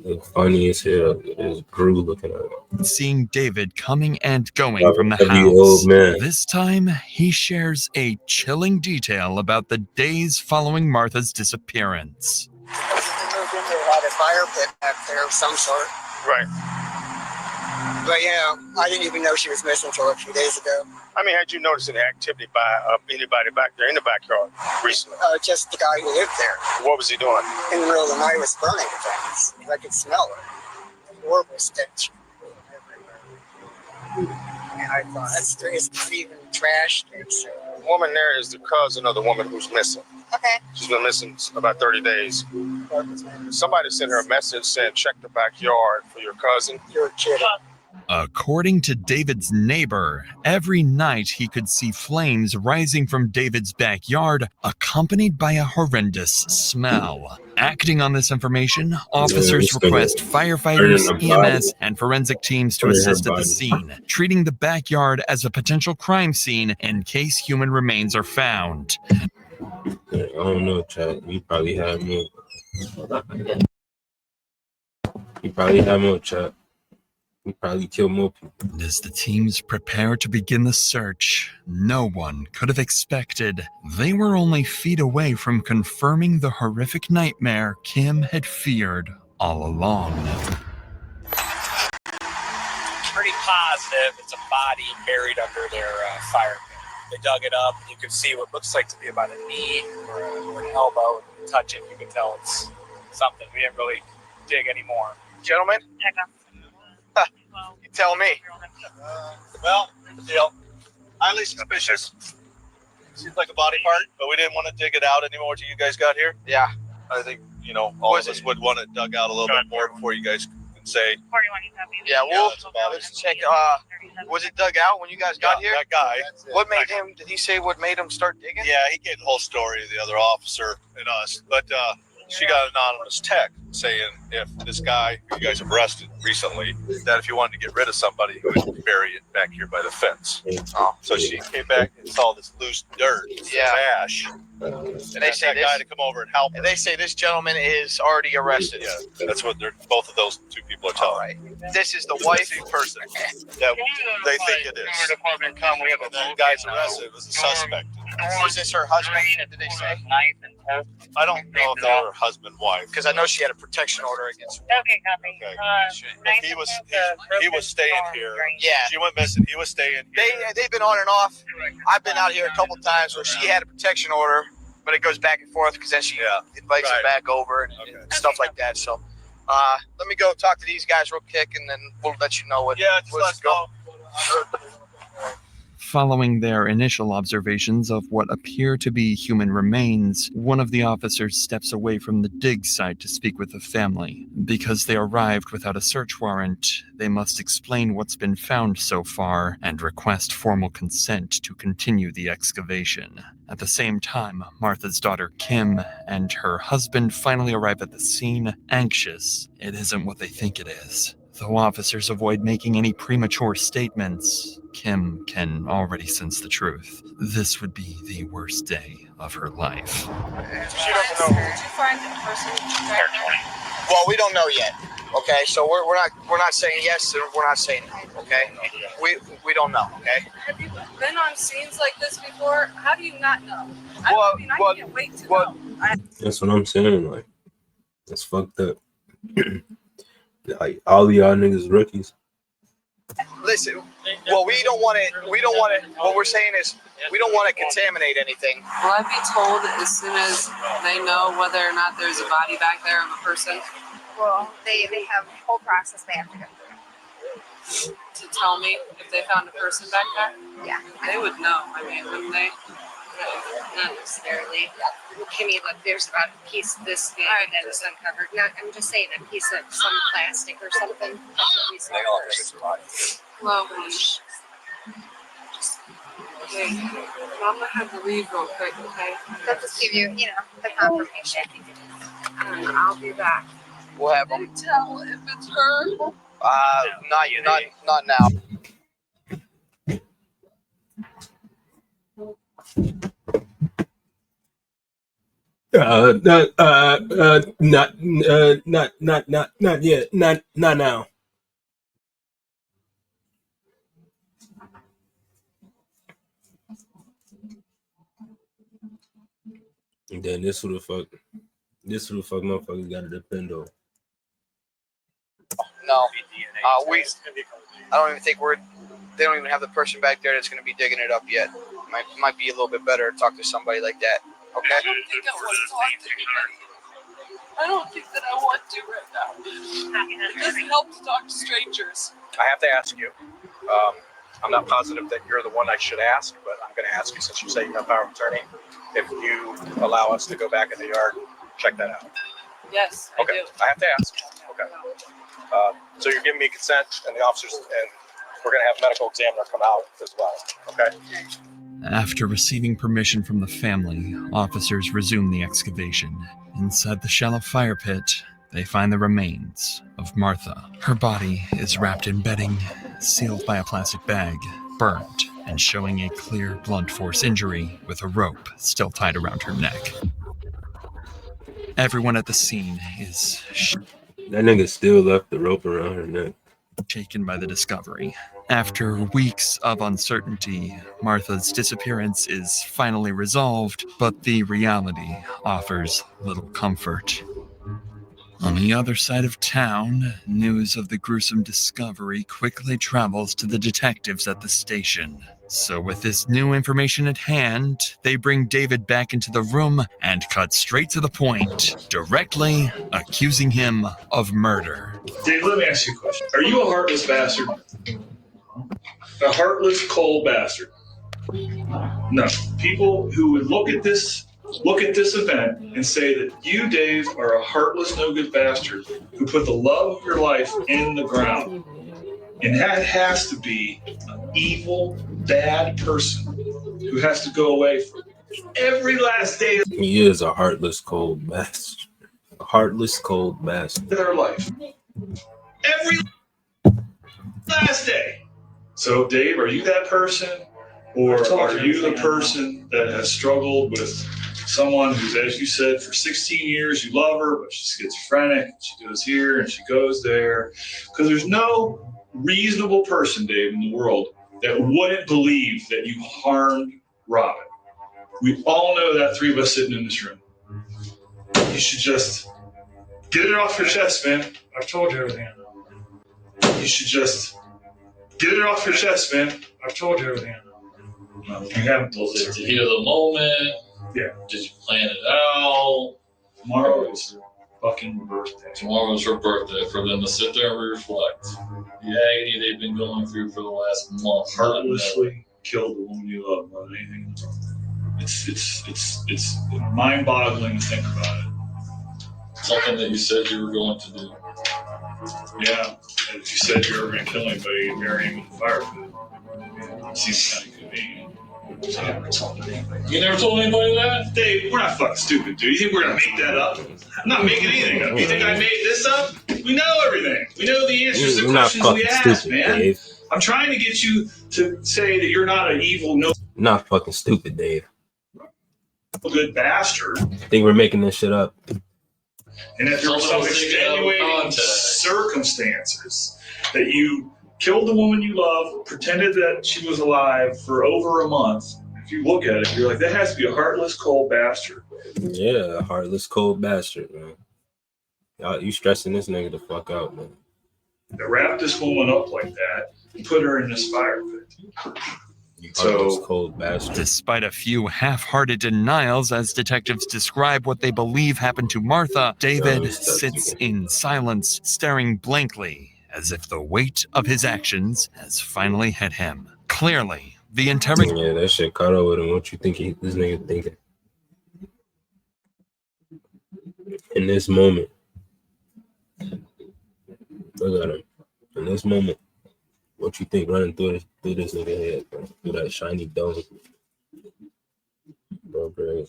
Look funny as hell. It's Gru looking at him. Seeing David coming and going from the Old man. house. This time, he shares a chilling detail about the days following Martha's disappearance. Moved into a fire pit back there of some sort. Right. But I didn't even know she was missing until a few days ago. I mean, had you noticed any activity by anybody back there in the backyard recently? Just the guy who lived there. What was he doing? In the middle of the night, was burning things. I could smell it. Horrible stench. And I thought, it's even trash. The woman there is the cousin of the woman who's missing. Okay. She's been missing about 30 days. Somebody sent her a message saying, check the backyard for your cousin. You're kidding. According to David's neighbor, every night he could see flames rising from David's backyard, accompanied by a horrendous smell. Acting on this information, officers request firefighters, EMS, and forensic teams to assist at the scene, treating the backyard as a potential crime scene in case human remains are found. I don't know, Chad. You probably have more. You probably have more, Chad. We probably kill more people. As the teams prepare to begin the search, no one could have expected they were only feet away from confirming the horrific nightmare Kim had feared all along. Pretty positive it's a body buried under their fire pit. They dug it up, and you could see what looks like to be about a knee or an elbow. And you touch it, you can tell it's something. We didn't really dig anymore. Gentlemen? You tell me. Well, highly suspicious. Seems like a body part, but we didn't want to dig it out anymore until you guys got here. Yeah. I think, all of us would want it dug out a little bit more before you guys and say, Yeah, well, that's about it. let's check. Was it dug out when you guys got here? That guy. What made him? Did he say what made him start digging? Yeah, he gave the whole story to the other officer and us. But she got an anonymous text saying if this guy who you guys have arrested recently, that if you wanted to get rid of somebody, he would bury it back here by the fence. Oh. So she came back and saw this loose dirt, ash. And they say that guy to come over and help. And they say this gentleman is already arrested. Yeah, that's what both of those two people are telling. This is the wife person that they think it is. And that guy's arrested was a suspect. Was this her husband? Did they say? I don't know if they were husband wife because I know she had a protection order against her. Okay, copy. He was staying here. Yeah. She went missing. He was staying here. They've been on and off. I've been out here a couple times where she had a protection order, but it goes back and forth because then she invites him back over and stuff like that. So let me go talk to these guys real quick, and then we'll let you know what. Yeah, just let's go. Following their initial observations of what appear to be human remains, one of the officers steps away from the dig site to speak with the family. Because they arrived without a search warrant, they must explain what's been found so far and request formal consent to continue the excavation. At the same time, Martha's daughter Kim and her husband finally arrive at the scene, anxious. It isn't what they think it is. Though officers avoid making any premature statements, Kim can already sense the truth. This would be the worst day of her life. She doesn't know. Did you find the person? Well, we don't know yet. Okay, so we're not saying yes and we're not saying no. Okay, we don't know. Okay. Have you been on scenes like this before? How do you not know? Well, I can't wait to know. That's what I'm saying. Like, that's fucked up. Like, all of y'all niggas rookies. Listen, well, we don't want to. What we're saying is, we don't want to contaminate anything. Will I be told as soon as they know whether or not there's a body back there of a person? Well, they have a whole process they have to go through. To tell me if they found a person back there? Yeah. They would know, I mean, wouldn't they? Not necessarily. I mean, look, there's about a piece of this thing that was uncovered. Not, I'm just saying a piece of some plastic or something. That's what we saw first. Well, okay. I'm gonna have to leave real quick, okay? They'll just give you, the confirmation. And I'll be back. We'll have them. Can you tell if it's her? Not now. Not yet. Not now. And then this who the fuck motherfuckers gotta depend on. No, I don't even think they don't even have the person back there that's going to be digging it up yet. Might be a little bit better to talk to somebody like that. Okay. I don't think I want to talk to anybody. I don't think that I want to right now. It doesn't help to talk to strangers. I have to ask you. I'm not positive that you're the one I should ask, but I'm going to ask you since you say you have power of attorney. If you allow us to go back in the yard, check that out. Yes, Okay. I do. I have to ask. Okay. So you're giving me consent, and the officers, and we're going to have a medical examiner come out as well. Okay. After receiving permission from the family, officers resume the excavation. Inside the shallow fire pit, they find the remains of Martha. Her body is wrapped in bedding, sealed by a plastic bag, burnt, and showing a clear blunt force injury with a rope still tied around her neck. Everyone at the scene is That nigga still left the rope around her neck. shaken by the discovery. After weeks of uncertainty, Martha's disappearance is finally resolved, but the reality offers little comfort. On the other side of town, news of the gruesome discovery quickly travels to the detectives at the station. So with this new information at hand, they bring David back into the room and cut straight to the point, directly accusing him of murder. Dave, let me ask you a question. Are you a heartless bastard? A heartless, cold bastard? No. People who would look at this look at this event and say that you, Dave, are a heartless, no good bastard who put the love of your life in the ground. And that has to be an evil, bad person who has to go away for every last day of He is a heartless, cold bastard. A heartless, cold bastard. their life. Every last day. So, Dave, are you that person? Or are you the person that has struggled with someone who's, as you said, for 16 years, you love her, but she's schizophrenic, she goes here and she goes there? Because there's no reasonable person, Dave, in the world that wouldn't believe that you harmed Robin. We all know that, three of us sitting in this room. You should just get it off your chest, man. I've told you everything. You should just get it off your chest, man. I've told you everything. No, you haven't told Was it us. the heat of the moment? Yeah. Did you plan it out? Tomorrow is her fucking birthday. Tomorrow was her birthday. For them to sit there and reflect. The agony they've been going through for the last month. Heartlessly killed the woman you love more than anything. It's mind-boggling to think about it. Something that you said you were going to do. Yeah, if you said you were going to kill anybody, you'd bury him in the fire pit. It seems kind of convenient. You never told anybody that? Dave, we're not fucking stupid, dude. You think we're going to make that up? I'm not making anything up. You think I made this up? We know everything. We know the answers to the We're not questions we fucking ask, stupid, man. Dave. I'm trying to get you to say that you're not an evil, no Not fucking stupid, Dave. good bastard. I think we're making this shit up. And if there were some extenuating circumstances that you killed the woman you love, pretended that she was alive for over a month, if you look at it, you're like, that has to be a heartless, cold bastard. Yeah, a heartless, cold bastard, man. Y'all, you stressing this nigga the fuck out, man. That wrapped this woman up like that and put her in this fire pit. Heartless, cold bastard. Despite a few half-hearted denials as detectives describe what they believe happened to Martha, David sits in silence, staring blankly, as if the weight of his actions has finally hit him. Clearly, the interrogation... Yeah, that shit caught up with him. What you think this nigga thinking? In this moment. Look at him. In this moment. What you think running through this nigga head, bro? Through that shiny dome. Bro, great.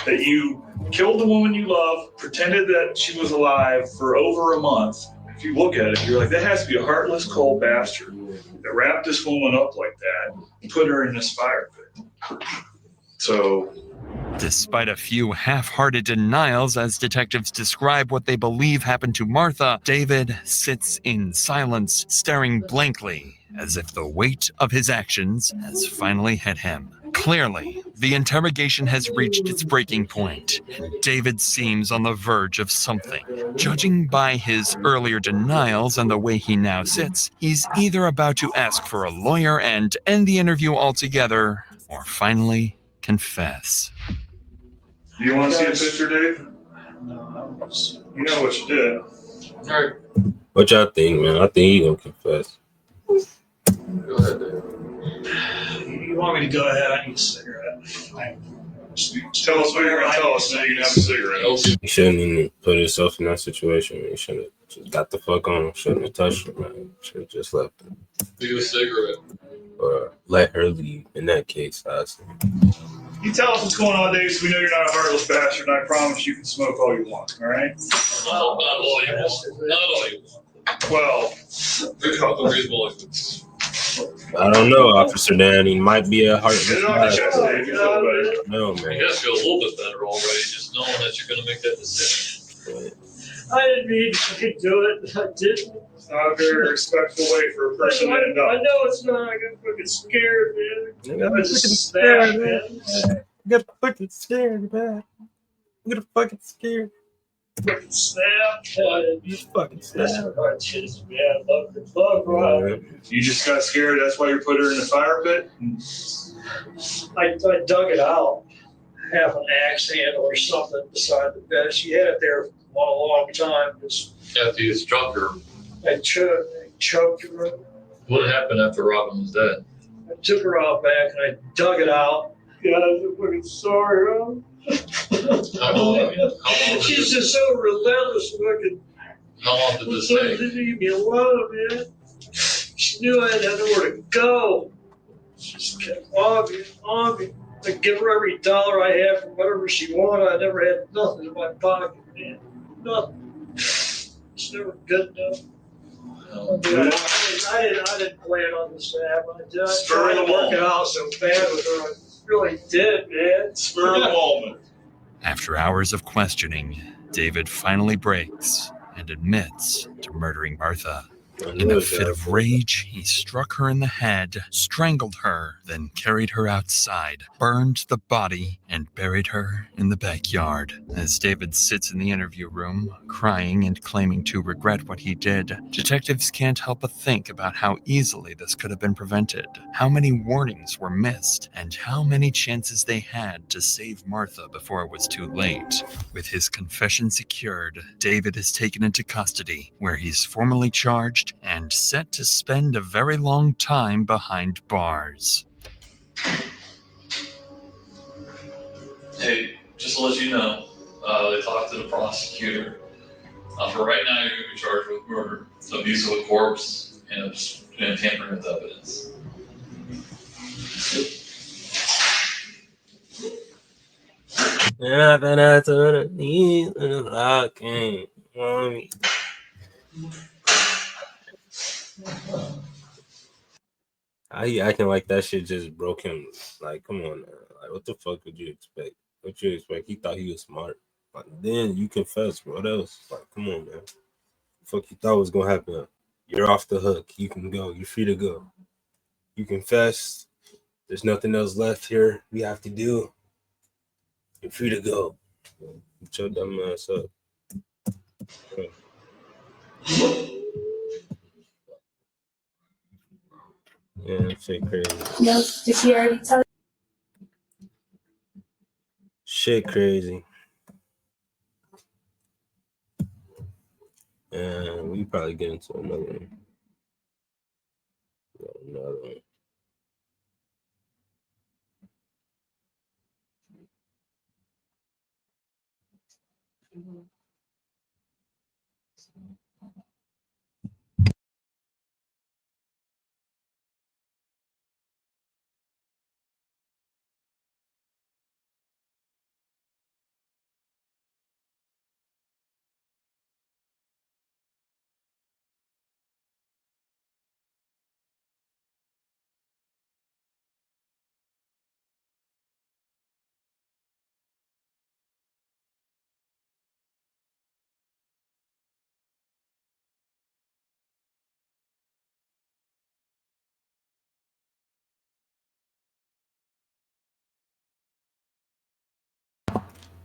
That you killed the woman you love, pretended that she was alive for over a month. If you look at it, you're like, that has to be a heartless, cold bastard that wrapped this woman up like that and put her in this fire pit. So, Despite a few half-hearted denials as detectives describe what they believe happened to Martha, David sits in silence, staring blankly, as if the weight of his actions has finally hit him. Clearly, the interrogation has reached its breaking point, and David seems on the verge of something. Judging by his earlier denials and the way he now sits, he's either about to ask for a lawyer and end the interview altogether, or finally confess. do you want to see a picture, Dave? You know what you did. All right. What y'all think, man? I think he gonna confess. Go ahead, Dave. You want me to go ahead? I need a cigarette. Tell us what you're going to tell us so you can have a cigarette. He shouldn't even put himself in that situation. He should have just got the fuck on him. Shouldn't have touched her, man. Should have just left her. Do a cigarette. Or let her leave in that case, I say. You tell us what's going on, Dave, so we know you're not a heartless bastard, and I promise you can smoke all you want, all right? Not all you want. Not all you want. Well, There's nothing reasonable. I don't know, Officer Dan. He might be a heartless get it on your chest, bastard. Dave. You feel better. No, You man. guys feel a little bit better already, just knowing that you're going to make that decision. I didn't mean to do it. I didn't. It's not a very respectful way for a person to end I up. know it's not. I got fucking scared, man. I'm I just snapped, man. I got fucking scared, man. I got fucking scared. Fucking snapped. You fucking That's scared. what I just, man. Love the fuck, right? You just got scared, that's why you put her in the fire pit? I dug it out. Have an axe handle or something beside the bed. She had it there for a long time. After you struck her, I choked her. what happened after Robin was dead? I took her out back and I dug it out. guys are fucking sorry, huh? She's just so relentless looking. How long did this take? Didn't leave me alone, man. She knew I had nowhere to go. She just kept on me. I give her every dollar I had for whatever she wanted. I never had nothing in my pocket, man. Nothing. It's never good enough. I didn't plan on this to happen. I tried to work it out so bad with her. I really did, man. Spur of the moment. After hours of questioning, David finally breaks and admits to murdering Martha. In a fit of rage, he struck her in the head, strangled her, then carried her outside, burned the body, and buried her in the backyard. As David sits in the interview room, crying and claiming to regret what he did, detectives can't help but think about how easily this could have been prevented, how many warnings were missed, and how many chances they had to save Martha before it was too late. With his confession secured, David is taken into custody, where he's formally charged and set to spend a very long time behind bars. Hey, just to let you know, they talked to the prosecutor. For right now, you're going to be charged with murder, abuse of a corpse, and tampering with evidence. He acting like that shit just broke him. Like, come on now. Like, what the fuck would you expect? What you expect? He thought he was smart. Like, then you confess. What else? Like, come on, man. The fuck you thought was gonna happen? You're off the hook. You can go. You're free to go. You confess. There's nothing else left here we have to do. You're free to go. Get your dumb ass up. Yeah, that shit crazy. No, did she already tell you? Shit crazy. And we probably get into another one. Another one.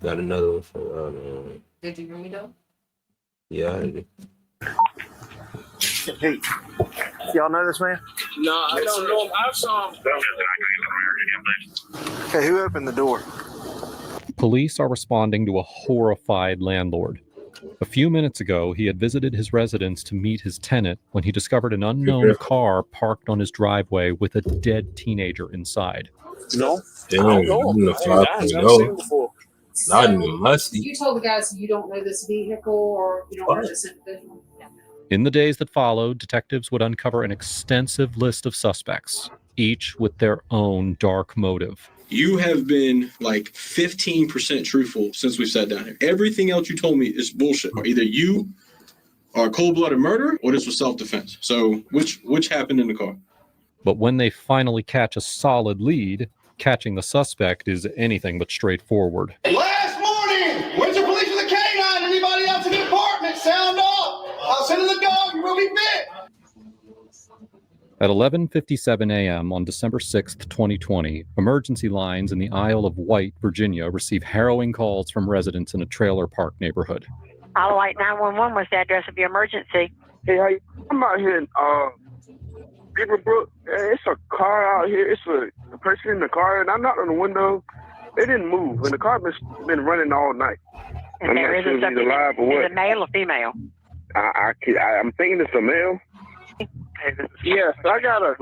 Got another one for Did you hear me though? yeah, I heard it. Hey, y'all know this man? No, I don't know him. I saw him. Okay, who opened the door? Police are responding to a horrified landlord. A few minutes ago, he had visited his residence to meet his tenant when he discovered an unknown car parked on his driveway with a dead teenager inside. No? Damn, I don't know. I've never seen him before. Not even musty. You told the guys you don't know this vehicle or you don't know this individual. In the days that followed, detectives would uncover an extensive list of suspects, each with their own dark motive. You have been like 15% truthful since we sat down here. Everything else you told me is bullshit. Either you are a cold-blooded murderer or this was self-defense. So which happened in the car? But when they finally catch a solid lead, catching the suspect is anything but straightforward. Last morning, where's your police with a canine? Anybody else in the apartment? Sound off. I'll send in the dog. You will be bit. At 11:57 a.m. on December 6th, 2020, emergency lines in the Isle of Wight, Virginia, receive harrowing calls from residents in a trailer park neighborhood. Isle of Wight 911 was the address of your emergency. Hey, how you? I'm out here in Beaverbrook. It's a car out here. It's a person in the car, and I knocked on the window. They didn't move, and the car been running all night. And there is a subject. Is it male or female? I'm thinking it's a male. Yes, I got a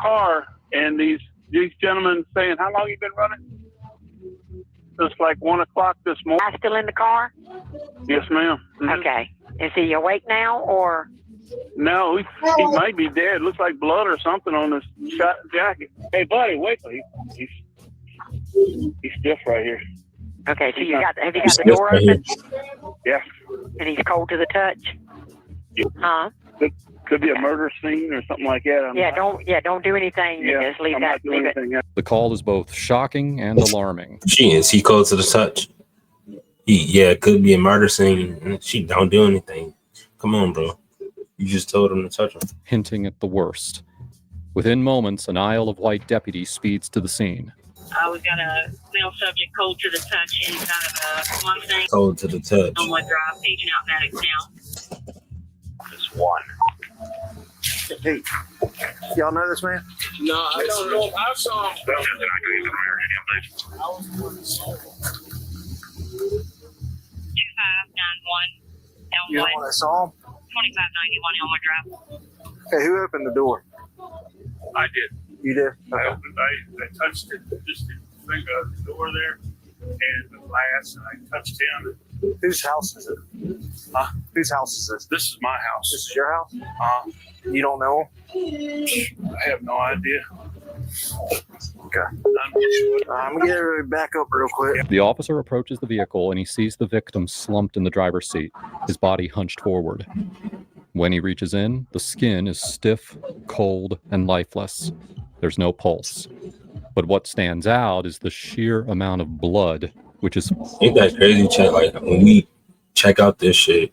car, and these these gentlemen saying, how long you been running? Just like 1 o'clock this morning. I still in the car? Yes, ma'am. Mhm. Okay. Is he awake now or? No, he might be dead. Looks like blood or something on his jacket. Hey, buddy, wait. He's stiff right here. Okay, so have you got the door open? Yeah. And he's cold to the touch? Huh? Could be a murder scene or something like that. Don't do anything. Yeah, Just leave I'm that. not doing Leave it. anything. The call is both shocking and alarming. He cold to the touch. It could be a murder scene. She don't do anything. Come on, bro. You just told him to touch him. Hinting at the worst. Within moments, an aisle of white deputies speeds to the scene. We've got a male subject cold to the touch in kind of one thing. Cold to the touch. On one drive, paging out medics now. Just one. Hey, y'all know this man? No, I don't know. I saw him. You don't want to saw him? 2591 Elmer Drive. Okay, who opened the door? I did. You did? I touched it, just the thing of the door there and the glass, and I touched him. Whose house is it? Huh? Whose house is this? This is my house. This is your house? You don't know him? I have no idea. Okay. I'm gonna get everybody back up real quick. The officer approaches the vehicle and he sees the victim slumped in the driver's seat, his body hunched forward. When he reaches in, the skin is stiff, cold, and lifeless. There's no pulse. But what stands out is the sheer amount of blood, which is... Ain't that crazy, Chet? Like, when we check out this shit,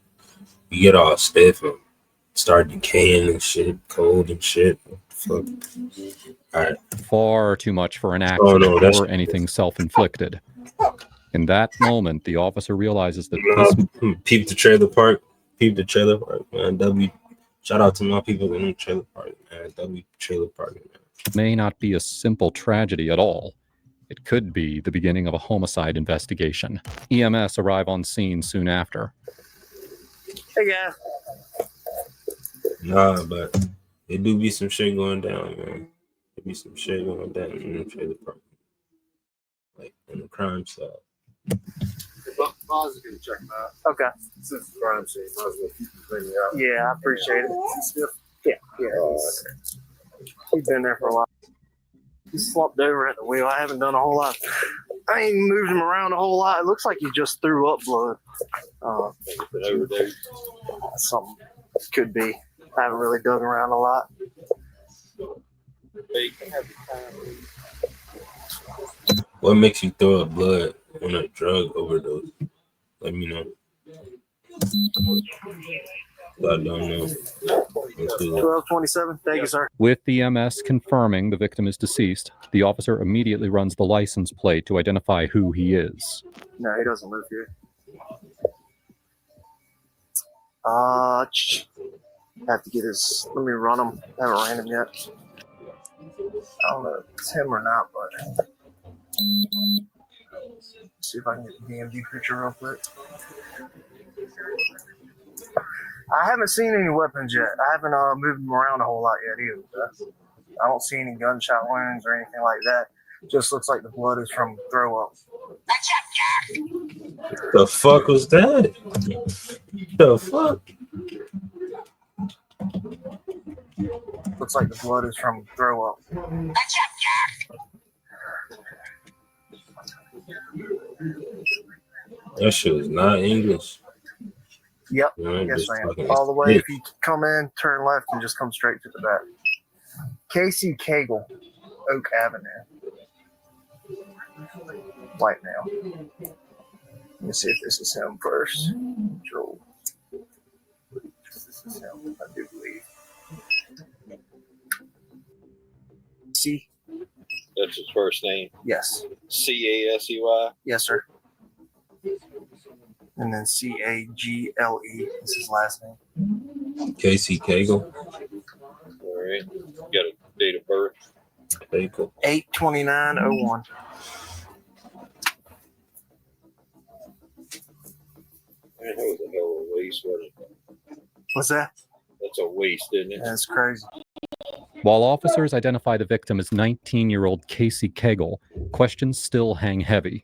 we get all stiff and start decaying and shit, cold and shit. Fuck. All right. Far too much for an accident or anything self-inflicted. In that moment, the officer realizes that this... Peep the trailer park. Peep the trailer park, man. Shout out to my people in the trailer park, man. W trailer park, man. may not be a simple tragedy at all. It could be the beginning of a homicide investigation. EMS arrive on scene soon after. Hey, guys. Nah, but it do be some shit going down, man. There be some shit going down in the trailer park. Like, in the crime side. Miles is gonna check them out. Okay. Since the crime scene, might as well keep the thing out. Yeah, I appreciate it. Yeah. He's been there for a while. He slumped over at the wheel. I haven't done a whole lot. I ain't moved him around a whole lot. It looks like he just threw up blood. Something could be. I haven't really dug around a lot. What makes you throw up blood on a drug overdose? Let me know. I don't know. 1227. Thank you, sir. With the EMS confirming the victim is deceased, the officer immediately runs the license plate to identify who he is. No, he doesn't live here. Have to get his. Let me run him. I haven't ran him yet. I don't know if it's him or not, but see if I can get the DMV picture real quick. I haven't seen any weapons yet. I haven't moved them around a whole lot yet either. I don't see any gunshot wounds or anything like that. Just looks like the blood is from throw up. The fuck was that? The fuck? Looks like the blood is from throw up. That shit was not English. Yep. Man, Yes, just ma'am. fucking All the way. bitch. If you come in, turn left, and just come straight to the back. Casey Cagle, Oak Avenue. White now. Let me see if this is him first. Joel. This is him, I do believe. C. That's his first name. Yes. C-A-S-E-Y. Yes, sir. And then C-A-G-L-E is his last name. Casey Cagle. All right. Got a date of birth. Cagle. 8/29/01. Man, that was a hell of a waste, wasn't it? What's that? That's a waste, isn't it? That's crazy. While officers identify the victim as 19-year-old Casey Cagle, questions still hang heavy.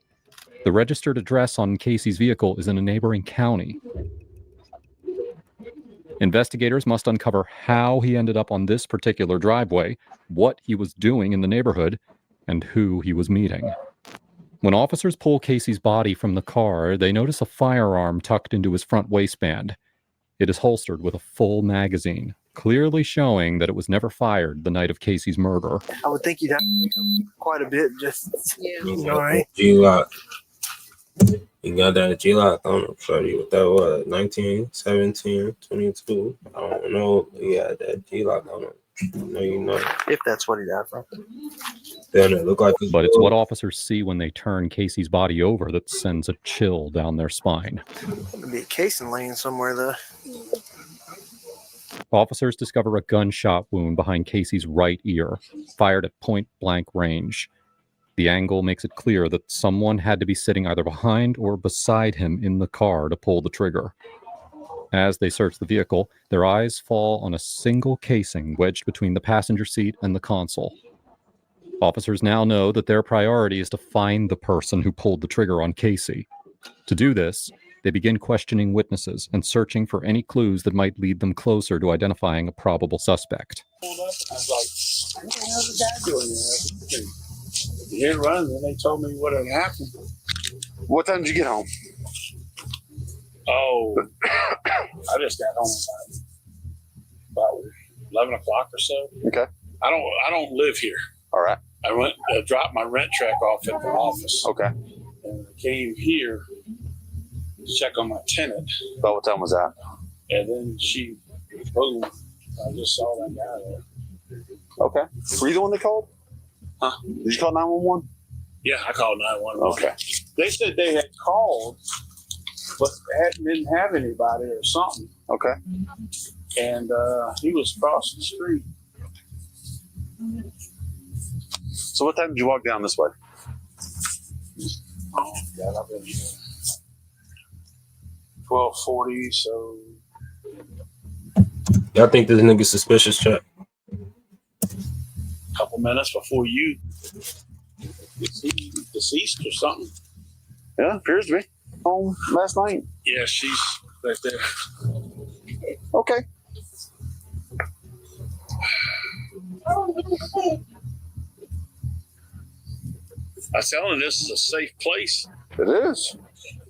The registered address on Casey's vehicle is in a neighboring county. Investigators must uncover how he ended up on this particular driveway, what he was doing in the neighborhood, and who he was meeting. When officers pull Casey's body from the car, they notice a firearm tucked into his front waistband. It is holstered with a full magazine, clearly showing that it was never fired the night of Casey's murder. I would think you'd have to quite a bit just, You know, right? G-Lock. You got that G-Lock on him, shorty. What that was? 19, 17, 22. I don't know. He had that G-Lock on him. No, you know. If that's what he died from. Then it look like But it's what officers see when they turn Casey's body over that sends a chill down their spine. There'd be a casing laying somewhere, though. Officers discover a gunshot wound behind Casey's right ear, fired at point-blank range. The angle makes it clear that someone had to be sitting either behind or beside him in the car to pull the trigger. As they search the vehicle, their eyes fall on a single casing wedged between the passenger seat and the console. Officers now know that their priority is to find the person who pulled the trigger on Casey. To do this, they begin questioning witnesses and searching for any clues that might lead them closer to identifying a probable suspect. I was like, what the hell is that doing there? He hit running, and they told me what had happened. What time did you get home? Oh, I just got home about 11 o'clock or so. Okay. I don't live here. All right. I dropped my rent track off at the office. Okay. And I came here to check on my tenant. About what time was that? And then boom, I just saw that guy there. Okay. Were you the one that called? Huh? Did you call 911? Yeah, I called 911. Okay. They said they had called, but didn't have anybody or something. Okay. And he was across the street. So what time did you walk down this way? Oh, God, I've been here 12:40, so... Y'all think this nigga suspicious, Chuck? Couple minutes before you deceased or something. Yeah, appears to be. Home last night. Yeah, she's right there. Okay. I tell him this is a safe place. It is.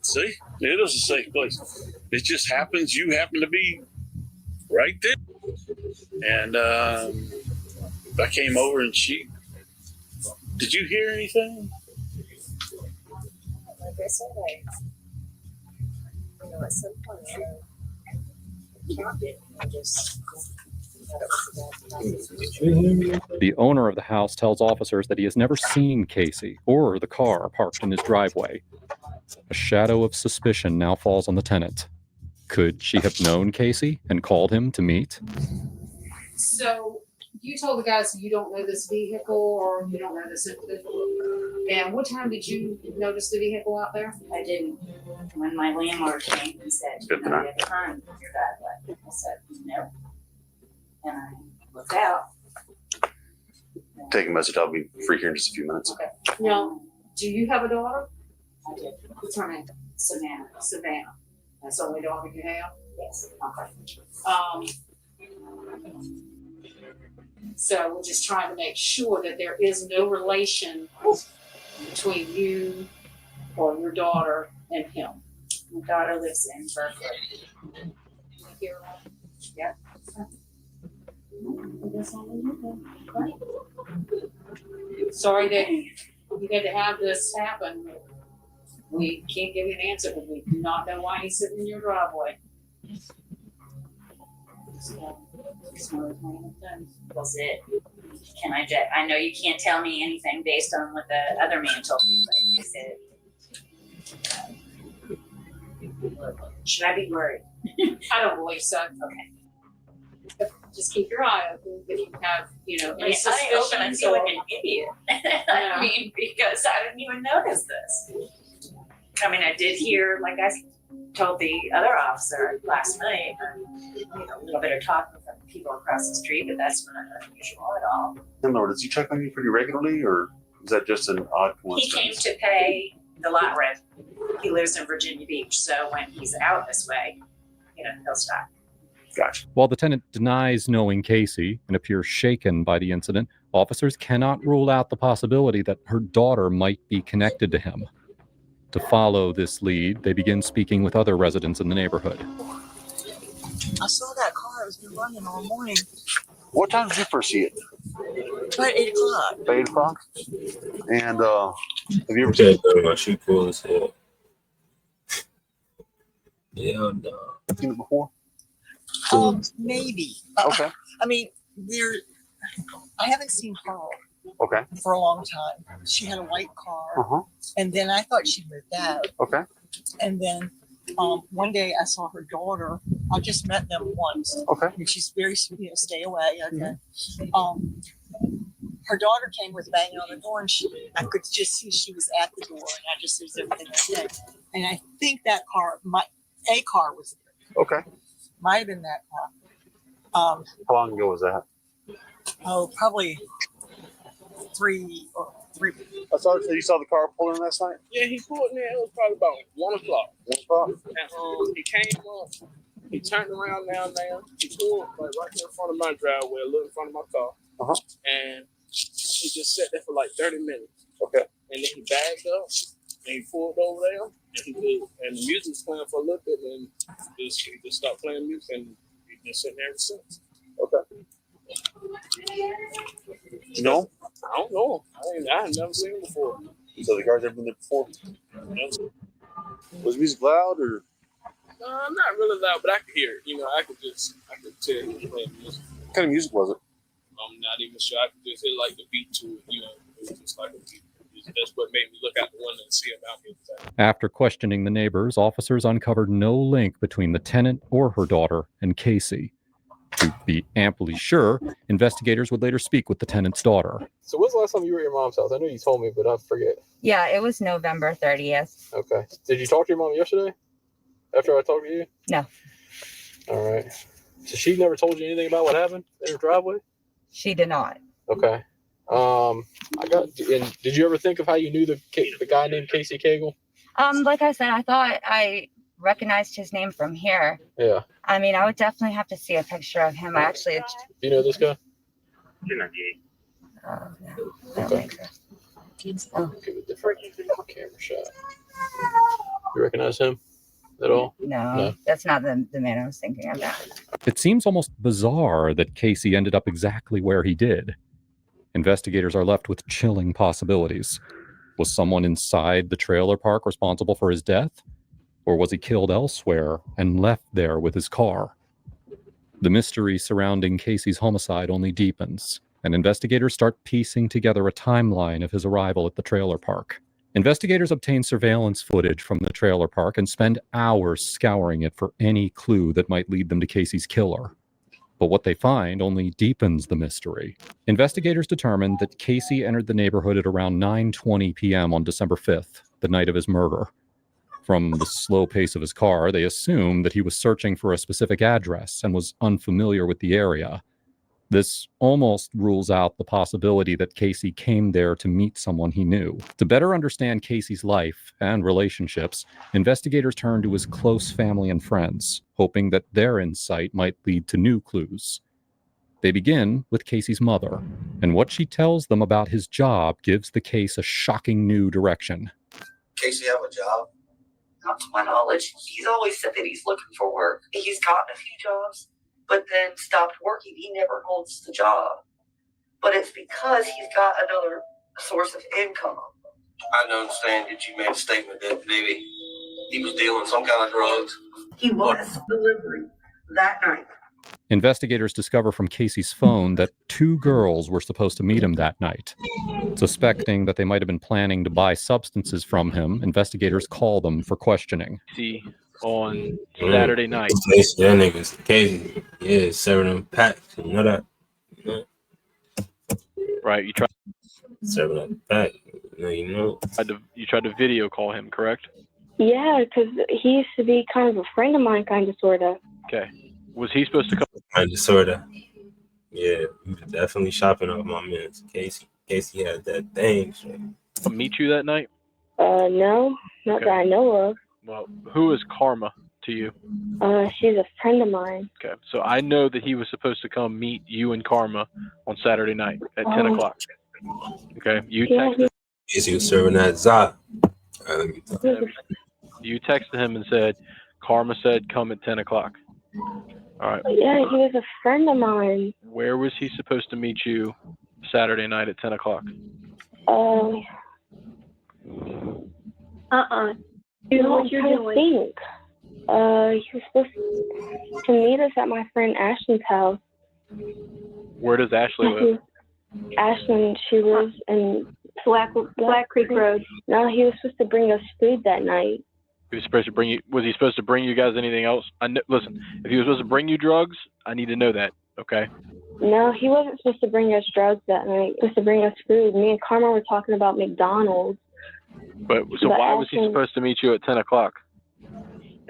See, it is a safe place. It just happens you happen to be right there. And I came over and did you hear anything? Like I said, at some point I dropped it and just The owner of the house tells officers that he has never seen Casey or the car parked in his driveway. A shadow of suspicion now falls on the tenant. Could she have known Casey and called him to meet? So you told the guys you don't know this vehicle or you don't know this individual. And what time did you notice the vehicle out there? I didn't. When my landlord came and said, you know, you have time in your driveway. I said, no. And I looked out. Take a message. I'll be free here in just a few minutes. Okay. Now, do you have a daughter? I did. What's her name? Savannah. That's the only daughter you have? Yes. Okay. So we're just trying to make sure that there is no relation between you or your daughter and him. My daughter lives in Berkeley. Yeah. Sorry that you had to have this happen. We can't give you an answer, but we do not know why he's sitting in your driveway. Was it? Can I just? I know you can't tell me anything based on what the other man told me, but is it? Should I be worried? I don't believe so. Okay. Just keep your eye open. If you have, any I open, I suspicions feel or like an idiot. I mean, because I didn't even notice this. I mean, I did hear, like I told the other officer last night, a little bit of talk with the people across the street, but that's not unusual at all. Landlord, does he check on you pretty regularly, or is that just an odd He came coincidence? to pay the lot rent. He lives in Virginia Beach, so when he's out this way, he'll stop. Gotcha. While the tenant denies knowing Casey and appears shaken by the incident, officers cannot rule out the possibility that her daughter might be connected to him. To follow this lead, they begin speaking with other residents in the neighborhood. I saw that car. It was been running all morning. What time did you first see it? About 8 o'clock. About 8 o'clock? And have you ever Okay, seen my shoe cool as hell. Yeah, no. it before? Maybe. Okay. I mean, I haven't seen her Okay. for a long time. She had a white car, Uh-huh. and then I thought she moved out. Okay. And then one day I saw her daughter. I just met them once. Okay. And she's very, stay away. Okay. Her daughter came with banging on the door, and I could just see she was at the door, and I just said everything okay. And I think that car, a car was there. Okay. Might have been that car. How long ago was that? Probably three. I saw. So you saw the car pull in last night? Yeah, he pulled in. It was probably about 1 o'clock. 1 o'clock. And he came up. He turned around down there. He pulled like right in front of my driveway, a little in front of my car. Uh-huh. And he just sat there for like 30 minutes. Okay. And then he bagged up and he pulled over there. And the music was playing for a little bit, and he just stopped playing music, and he's been sitting there ever since. Okay. You know him? I don't know. I have never seen him before. So the car's ever been there before? Never. Was the music loud or? Not really loud, but I could hear it. I could tell he was playing music. What kind of music was it? I'm not even sure. I could just hear like the beat to it. It was just like a beat. That's what made me look out the window and see him out here. After questioning the neighbors, officers uncovered no link between the tenant or her daughter and Casey. To be amply sure, investigators would later speak with the tenant's daughter. So when's the last time you were at your mom's house? I know you told me, but I forget. Yeah, it was November 30th. Okay. Did you talk to your mom yesterday? After I talked to you? No. All right. So she never told you anything about what happened in her driveway? She did not. Okay. And did you ever think of how you knew the guy named Casey Cagle? Like I said, I thought I recognized his name from here. Yeah. I mean, I would definitely have to see a picture of him. Do you know this guy? You're not gay. Oh, no. Okay. Give a different camera shot. You recognize him at all? No, that's not the man I was thinking of. It seems almost bizarre that Casey ended up exactly where he did. Investigators are left with chilling possibilities. Was someone inside the trailer park responsible for his death? Or was he killed elsewhere and left there with his car? The mystery surrounding Casey's homicide only deepens, and investigators start piecing together a timeline of his arrival at the trailer park. Investigators obtain surveillance footage from the trailer park and spend hours scouring it for any clue that might lead them to Casey's killer. But what they find only deepens the mystery. Investigators determined that Casey entered the neighborhood at around 9:20 p.m. on December 5th, the night of his murder. From the slow pace of his car, they assumed that he was searching for a specific address and was unfamiliar with the area. This almost rules out the possibility that Casey came there to meet someone he knew. To better understand Casey's life and relationships, investigators turned to his close family and friends, hoping that their insight might lead to new clues. They begin with Casey's mother, and what she tells them about his job gives the case a shocking new direction. Casey have a job? Not to my knowledge. He's always said that he's looking for work. He's gotten a few jobs, but then stopped working. He never holds the job. But it's because he's got another source of income. I understand that you made a statement that maybe he was dealing some kind of drugs. He was delivering that night. Investigators discover from Casey's phone that 2 girls were supposed to meet him that night. Suspecting that they might have been planning to buy substances from him, investigators call them for questioning. See, on Saturday night. That nigga's Casey. Yeah, serving them packs. You know that? Right, you tried serving that pack. You know. You tried to video call him, correct? Yeah, because he used to be kind of a friend of mine, kind of, sort of. Okay. Was he supposed to come? Kind of, sort of. Yeah, he was definitely shopping off my man's. Casey had that thing. So. Meet you that night? No, not that I know of. Well, who is Karma to you? She's a friend of mine. Okay, so I know that he was supposed to come meet you and Karma on Saturday night at 10 o'clock. Okay, you texted. Casey was serving that Zot. All right, let me talk. You texted him and said, Karma said come at 10 o'clock. All right. Yeah, he was a friend of mine. Where was he supposed to meet you Saturday night at 10 o'clock? You know what you're doing? He was supposed to meet us at my friend Ashton's house. Where does Ashley live? Ashton, she lives in Black Creek Road. No, he was supposed to bring us food that night. He was supposed to bring you. Was he supposed to bring you guys anything else? Listen, if he was supposed to bring you drugs, I need to know that. Okay. No, he wasn't supposed to bring us drugs that night. He was supposed to bring us food. Me and Karma were talking about McDonald's. But why was he supposed to meet you at 10 o'clock?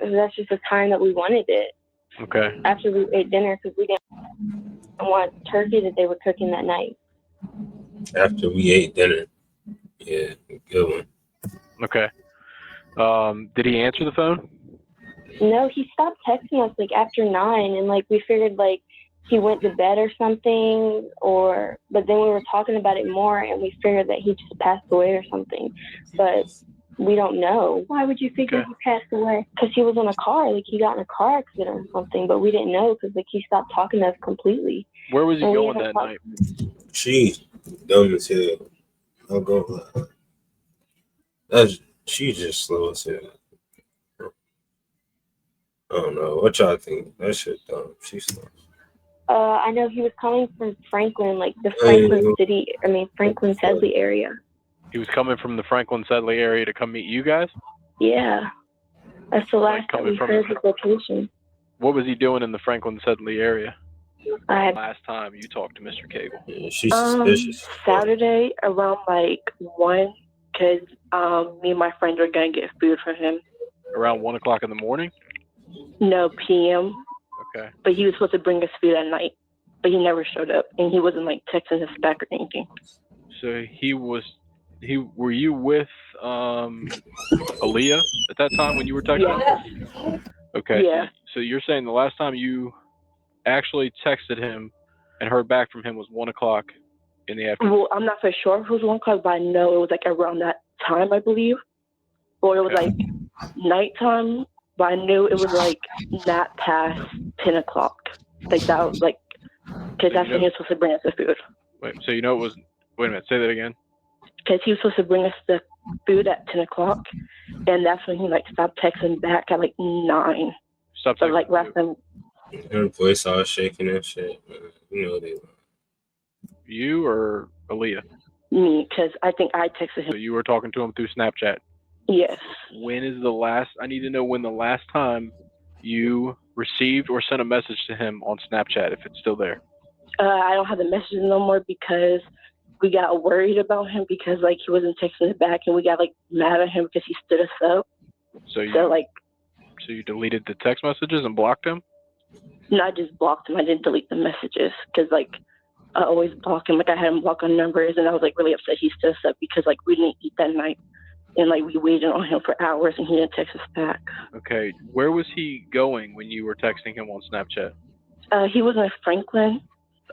That's just the time that we wanted it. Okay. After we ate dinner, because we didn't want turkey that they were cooking that night. After we ate dinner. Yeah, good one. Okay. Did he answer the phone? No, he stopped texting us like after 9, and like we figured like he went to bed or something, but then we were talking about it more, and we figured that he just passed away or something, but we don't know. Why would you figure he passed away? Because he was in a car, like he got in a car accident or something, but we didn't know because like he stopped talking to us completely. Where was he going that night? She dumb as hell. I'll go. She's just slow as hell. I don't know. What y'all think? That shit dumb. She's slow. I know he was coming from Franklin, like the Franklin Sedley area. He was coming from the Franklin Sedley area to come meet you guys? Yeah. That's the last that we heard his location. What was he doing in the Franklin Sedley area? Last time you talked to Mr. Cable. Yeah, she's suspicious. Saturday around like 1, because me and my friends are going to get food for him. Around 1 o'clock in the morning? No, PM. Okay. But he was supposed to bring us food at night, but he never showed up, and he wasn't like texting us back or anything. So were you with Aaliyah at that time when you were texting? Yeah. Okay. Yeah. So you're saying the last time you actually texted him and heard back from him was 1 o'clock in the afternoon? Well, I'm not for sure if it was 1 o'clock, but I know it was like around that time, I believe. Or it was like nighttime, but I knew it was like not past 10 o'clock. Like that was like, because that's when he was supposed to bring us the food. Wait, so you know it was, wait a minute, say that again. Because he was supposed to bring us the food at 10 o'clock, and that's when he like stopped texting back at like 9. Stopped texting. So like last time. Her voice all shaking and shit. You know they. You or Aaliyah? Me, because I think I texted him. So you were talking to him through Snapchat? Yes. When is the last, I need to know when the last time you received or sent a message to him on Snapchat, if it's still there. I don't have the messages no more because we got worried about him because like he wasn't texting it back, and we got like mad at him because he stood us up. So you deleted the text messages and blocked him? No, I just blocked him. I didn't delete the messages because like I always block him. Like I had him block on numbers, and I was like really upset he stood us up because like we didn't eat that night, and like we waited on him for hours, and he didn't text us back. Okay, where was he going when you were texting him on Snapchat? He was in Franklin.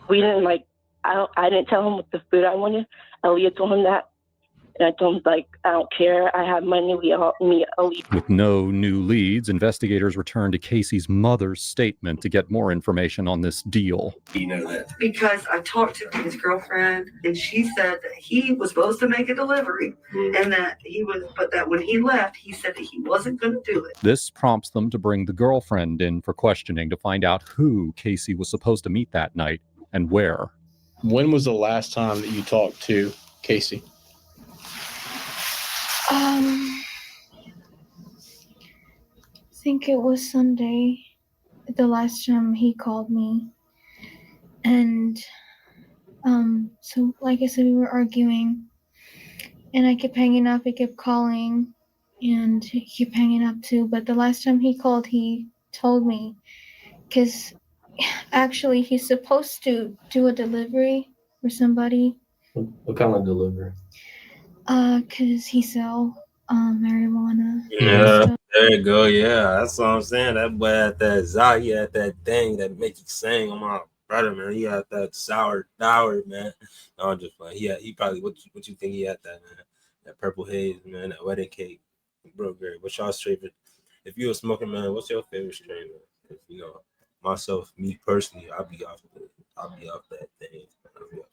We didn't like. I didn't tell him what the food I wanted. Aaliyah told him that, and I told him like I don't care. I have money. Aaliyah. With no new leads, investigators returned to Casey's mother's statement to get more information on this deal. You know that because I talked to his girlfriend, and she said that he was supposed to make a delivery, and that but that when he left, he said that he wasn't going to do it. This prompts them to bring the girlfriend in for questioning to find out who Casey was supposed to meet that night and where. When was the last time that you talked to Casey? I think it was Sunday, the last time he called me. And so like I said, we were arguing, and I kept hanging up, he kept calling, and he kept hanging up too. But the last time he called, he told me, because actually he's supposed to do a delivery for somebody. What kind of delivery? Because he sell marijuana. Yeah, there you go. Yeah, that's what I'm saying. That boy had that za, he had that thing that make you sing. Oh my brother, man, he had that sour, man. No, I'm just playing. He probably what you think he had that, man? That purple haze, man. That wedding cake, bro. Great. What's y'all's favorite? If you were smoking, man, what's your favorite strain, man? 'Cause, you know, myself, me personally, I'll be off that thing. I'll be off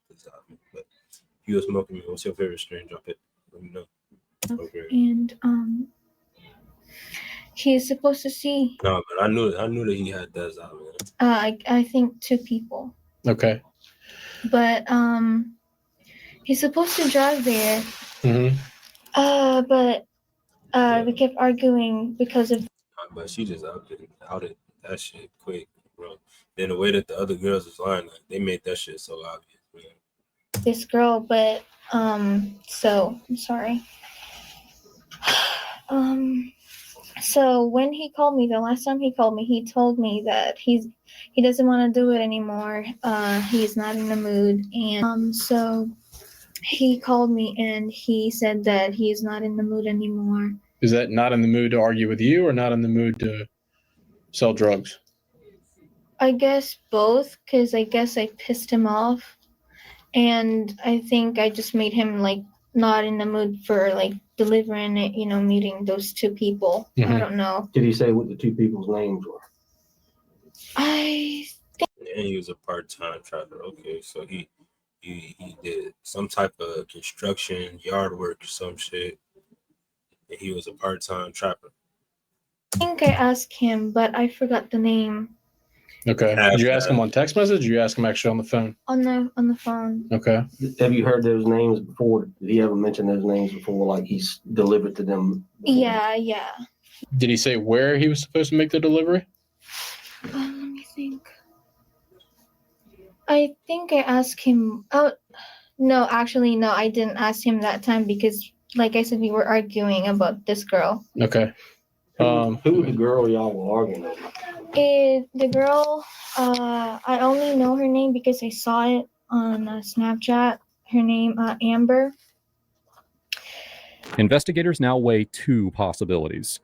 this album. But if you were smoking, man, what's your favorite strain? Drop it. Let me know. Okay. And he's supposed to see. No, but I knew that he had that out, man. I think 2 people. Okay. But he's supposed to drive there. Mm-hmm. But we kept arguing because of. But she just outed that shit quick, bro. Then the way that the other girls was lying, like, they made that shit so obvious, man. This girl, but so I'm sorry. So when he called me, the last time he called me, he told me that he doesn't want to do it anymore. He's not in the mood, and so he called me and he said that he's not in the mood anymore. Is that not in the mood to argue with you, or not in the mood to sell drugs? I guess both, because I guess I pissed him off, and I think I just made him like not in the mood for like delivering it, meeting those 2 people. Mm-hmm. I don't know. Did he say what the 2 people's names were? I think. And he was a part-time trapper. Okay, so he did some type of construction, yard work, or some shit. And he was a part-time trapper. I think I asked him, but I forgot the name. Okay. Did you ask him on text message, or did you ask him actually on the phone? On the phone. Okay. Have you heard those names before? Did he ever mention those names before, like he's delivered to them before? Yeah. Did he say where he was supposed to make the delivery? Let me think. I think I asked him. Oh, no, actually, no, I didn't ask him that time because, like I said, we were arguing about this girl. Okay. Who was the girl y'all were arguing over? The girl, I only know her name because I saw it on Snapchat. Her name, Amber. Investigators now weigh 2 possibilities.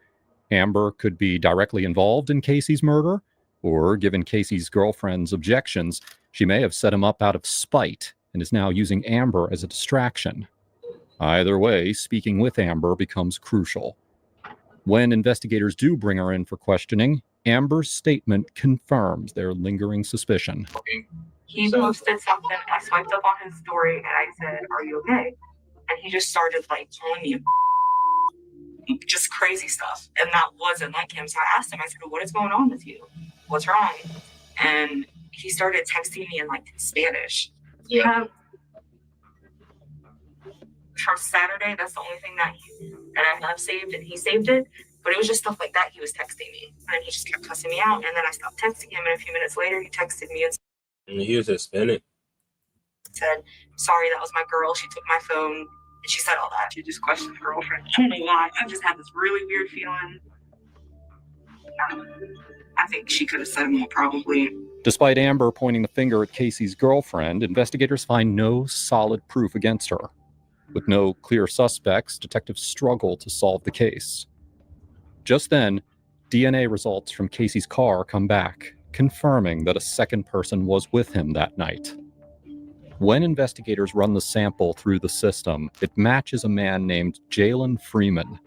Amber could be directly involved in Casey's murder, or given Casey's girlfriend's objections, she may have set him up out of spite and is now using Amber as a distraction. Either way, speaking with Amber becomes crucial. When investigators do bring her in for questioning, Amber's statement confirms their lingering suspicion. He posted something, I swiped up on his story, and I said, "Are you okay?" And he just started like telling me just crazy stuff, and that wasn't like him. So I asked him, I said, "What is going on with you? What's wrong?" And he started texting me in like Spanish. Yeah. From Saturday, that's the only thing that I have saved, and he saved it. But it was just stuff like that he was texting me, and he just kept cussing me out. And then I stopped texting him, and a few minutes later, he texted me and he was Hispanic. Said, "Sorry, that was my girl. She took my phone." And she said all that. She just questioned her girlfriend. I don't know why. I just had this really weird feeling. I think she could have set him up, probably. Despite Amber pointing the finger at Casey's girlfriend, investigators find no solid proof against her. With no clear suspects, detectives struggle to solve the case. Just then, DNA results from Casey's car come back, confirming that a second person was with him that night. When investigators run the sample through the system, it matches a man named Jalen Freeman.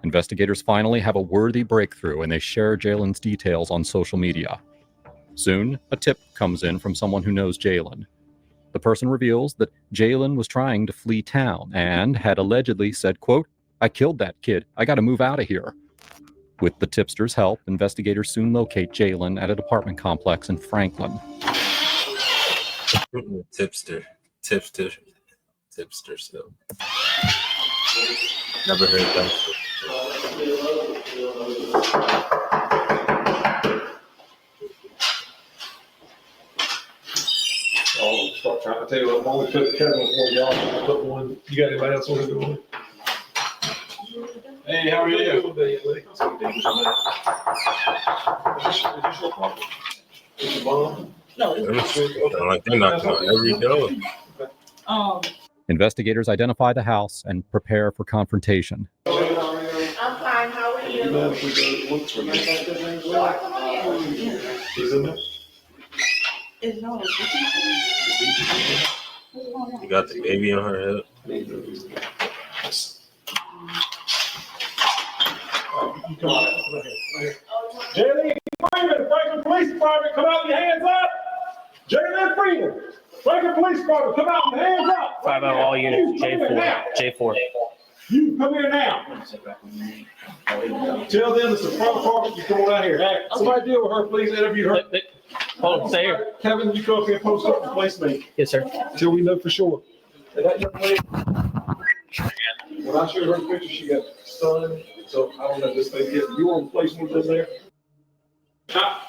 Investigators finally have a worthy breakthrough, and they share Jalen's details on social media. Soon, a tip comes in from someone who knows Jalen. The person reveals that Jalen was trying to flee town and had allegedly said, quote, "I killed that kid. I got to move out of here." With the tipster's help, investigators soon locate Jalen at an apartment complex in Franklin. Tipster still. Never heard that. Start trying to tell you what, when we put Kevin before y'all, put one. You got anybody else want to do one? Hey, how are you? Like they're knocking on every door. Investigators identify the house and prepare for confrontation. I'm fine. How are you? You got the baby on her hip. Jalen Freeman, Franklin Police Department, come out with your hands up. Jalen Freeman, Franklin Police Department, come out with your hands up. 5 out all units, J4. J4. You come here now. Tell them it's the front apartment. You come on out here. Hey, somebody deal with her, please. Interview her. Hold on, stay here. Kevin, you come up here and post up and place me. Yes, sir. Until we know for sure. And that young lady, when I showed her the picture, she got stunned. So I don't know this thing yet. You want to place one in there?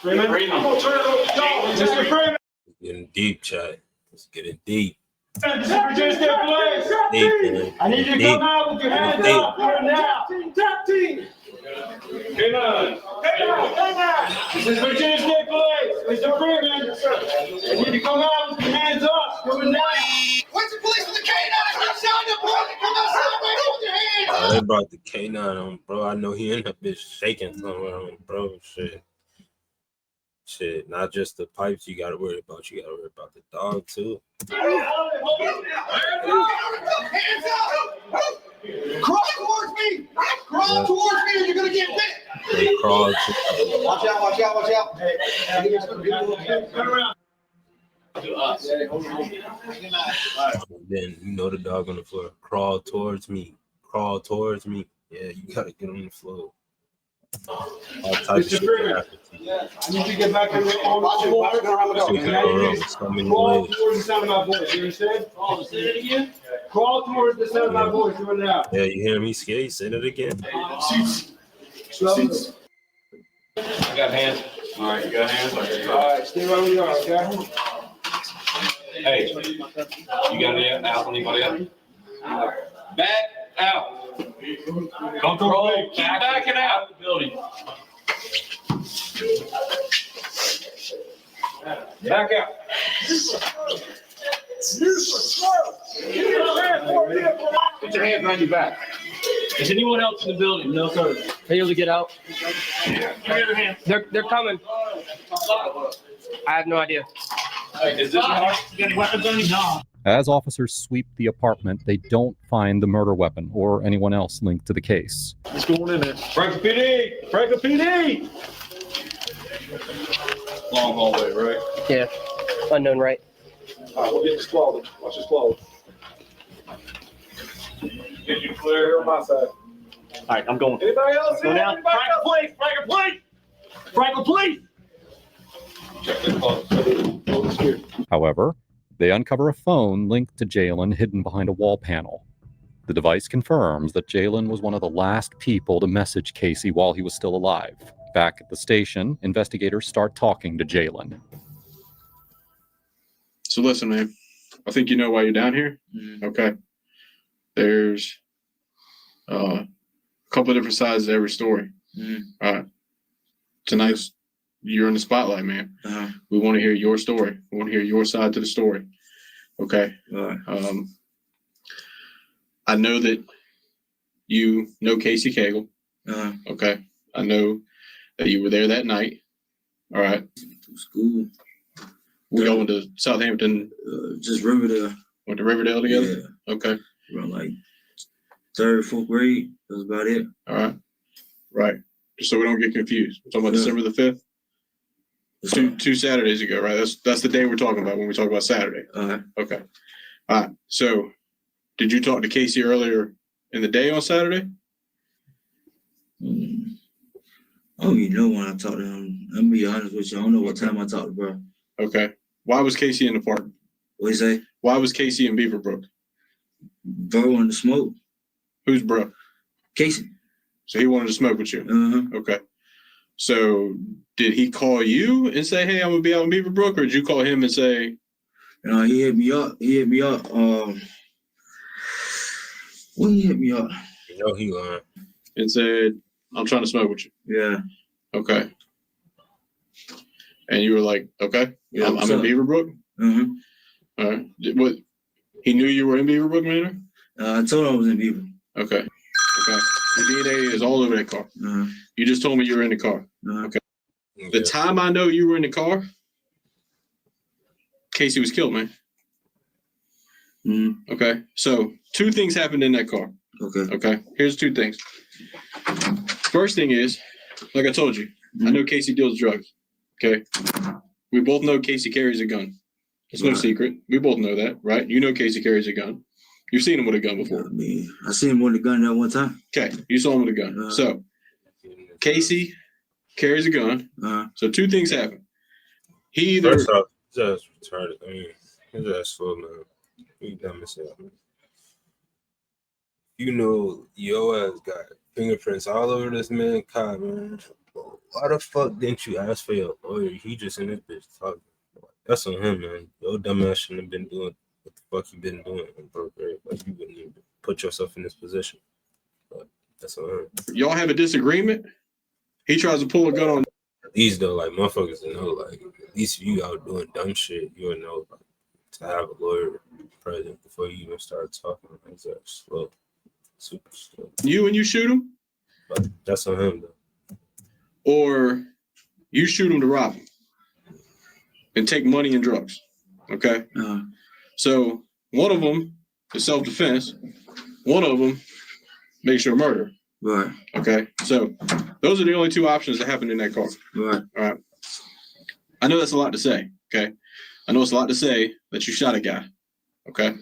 Freeman, I'm gonna turn it over to y'all. Mr. Freeman. Getting deep, chat. It's getting deep. This is Virginia State Police. Deep, man. I need you to Deep. come out with your hands up here now. Top team. K9. This is Virginia State Police. Mr. Freeman. I need you to come out with your hands up. Come now. Where's the police with the K9? Outside the building. Come outside right now with your hands. They brought the K9 on, bro. I know he in that bitch shaking somewhere on, bro. Shit, not just the pipes you gotta worry about. You gotta worry about the dog too. Hands up! Crawl towards me! Crawl towards me or you're gonna get bit! They crawled Watch out, watch out, watch out. Turn around. Then you know the dog on the floor. Crawl towards me. Crawl towards me. Yeah, you gotta get on the floor. All types of shit can happen to you. I need you to get back in the floor. Crawl towards the sound of my voice. You understand? Say it again. Crawl towards the sound of my voice. Do it now. Yeah, you hear me? Scared? Say that again. Seats. I got hands. All right, you got hands? All right, stay right where you are, okay? Hey, you got any out? Anybody else? Back out. Control. Keep backing out the building. Back out. Put your hands behind your back. Is anyone else in the building? No, sir. Are you able to get out? They're coming. I have no idea. Hey, is this hard? You got any weapons on you? No. As officers sweep the apartment, they don't find the murder weapon or anyone else linked to the case. What's going in there? Franklin PD! Franklin PD! Long hallway, right? Yeah. Unknown, right? All right, we'll get this closet. Watch this closet. Get you clear here on my side. All right, I'm going. Anybody else Go in? down. Anybody else? Franklin, police! Franklin, police! Check this closet. However, they uncover a phone linked to Jalen hidden behind a wall panel. The device confirms that Jalen was one of the last people to message Casey while he was still alive. Back at the station, investigators start talking to Jalen. So listen, man, I think you know why you're down here. Okay. There's a couple of different sides to every story. All right. Tonight's you're in the spotlight, man. We want to hear your story. We want to hear your side to the story. Okay. I know that you know Casey Cagle. Okay. I know that you were there that night. All right. School. We going to Southampton. Just Riverdale. Went to Riverdale together? Yeah. Okay. Around like 3rd, 4th grade. That's about it. All right. Right. Just so we don't get confused. We're talking about December the 5th? Two Saturdays ago, right? That's the day we're talking about when we talk about Saturday. Okay. All right. So did you talk to Casey earlier in the day on Saturday? I don't even know when I talked to him. I'm gonna be honest with you. I don't know what time I talked to bro. Okay. Why was Casey in the park? What you say? Why was Casey in Beaverbrook? Bro wanted to smoke. Who's bro? Casey. So he wanted to smoke with you? Okay. So did he call you and say, hey, I'm gonna be out in Beaverbrook, or did you call him and say? He hit me up. When he hit me up. You know he lying. and said, "I'm trying to smoke with you." Yeah. Okay. And you were like, "Okay, Yeah, I'm in Beaverbrook." Mm-hmm. All right. What? He knew you were in Beaverbrook, man? I told him I was in Beaver. Okay. Okay. The DNA is all over that car. Uh-huh. You just told me you were in the car. Uh-huh. Okay. The time I know you were in the car, Casey was killed, man. Mm-hmm. Okay. So 2 things happened in that car. Okay. Okay. Here's 2 things. First thing is, like I told you, I know Casey deals drugs. Okay. We both know Casey carries a gun. It's no secret. We both know that, right? You know Casey carries a gun. You've seen him with a gun before. I seen him with a gun that one time. Okay. You saw him with a gun. So Casey carries a gun. So 2 things happen. He either First off, his ass retarded. I mean, his ass full, man. You dumb as hell, man. You know, your ass got fingerprints all over this man's car, man. Why the fuck didn't you ask for your lawyer? He just in this bitch talking. That's on him, man. Your dumb ass shouldn't have been doing what the fuck you been doing, bro. Like, you wouldn't even put yourself in this position. But that's on him. Y'all have a disagreement. He tries to pull a gun on. At least though, like motherfuckers to know, like at least if you out doing dumb shit, you would know like, to have a lawyer present before you even start talking. Like that slow, super slow. You and you shoot him, but that's on him though. Or you shoot him to rob him and take money and drugs. Okay. So one of them is self-defense. One of them makes you a murderer. Right. Okay. So those are the only 2 options that happened in that car. Right. All right. I know that's a lot to say. Okay. I know it's a lot to say that you shot a guy. Okay.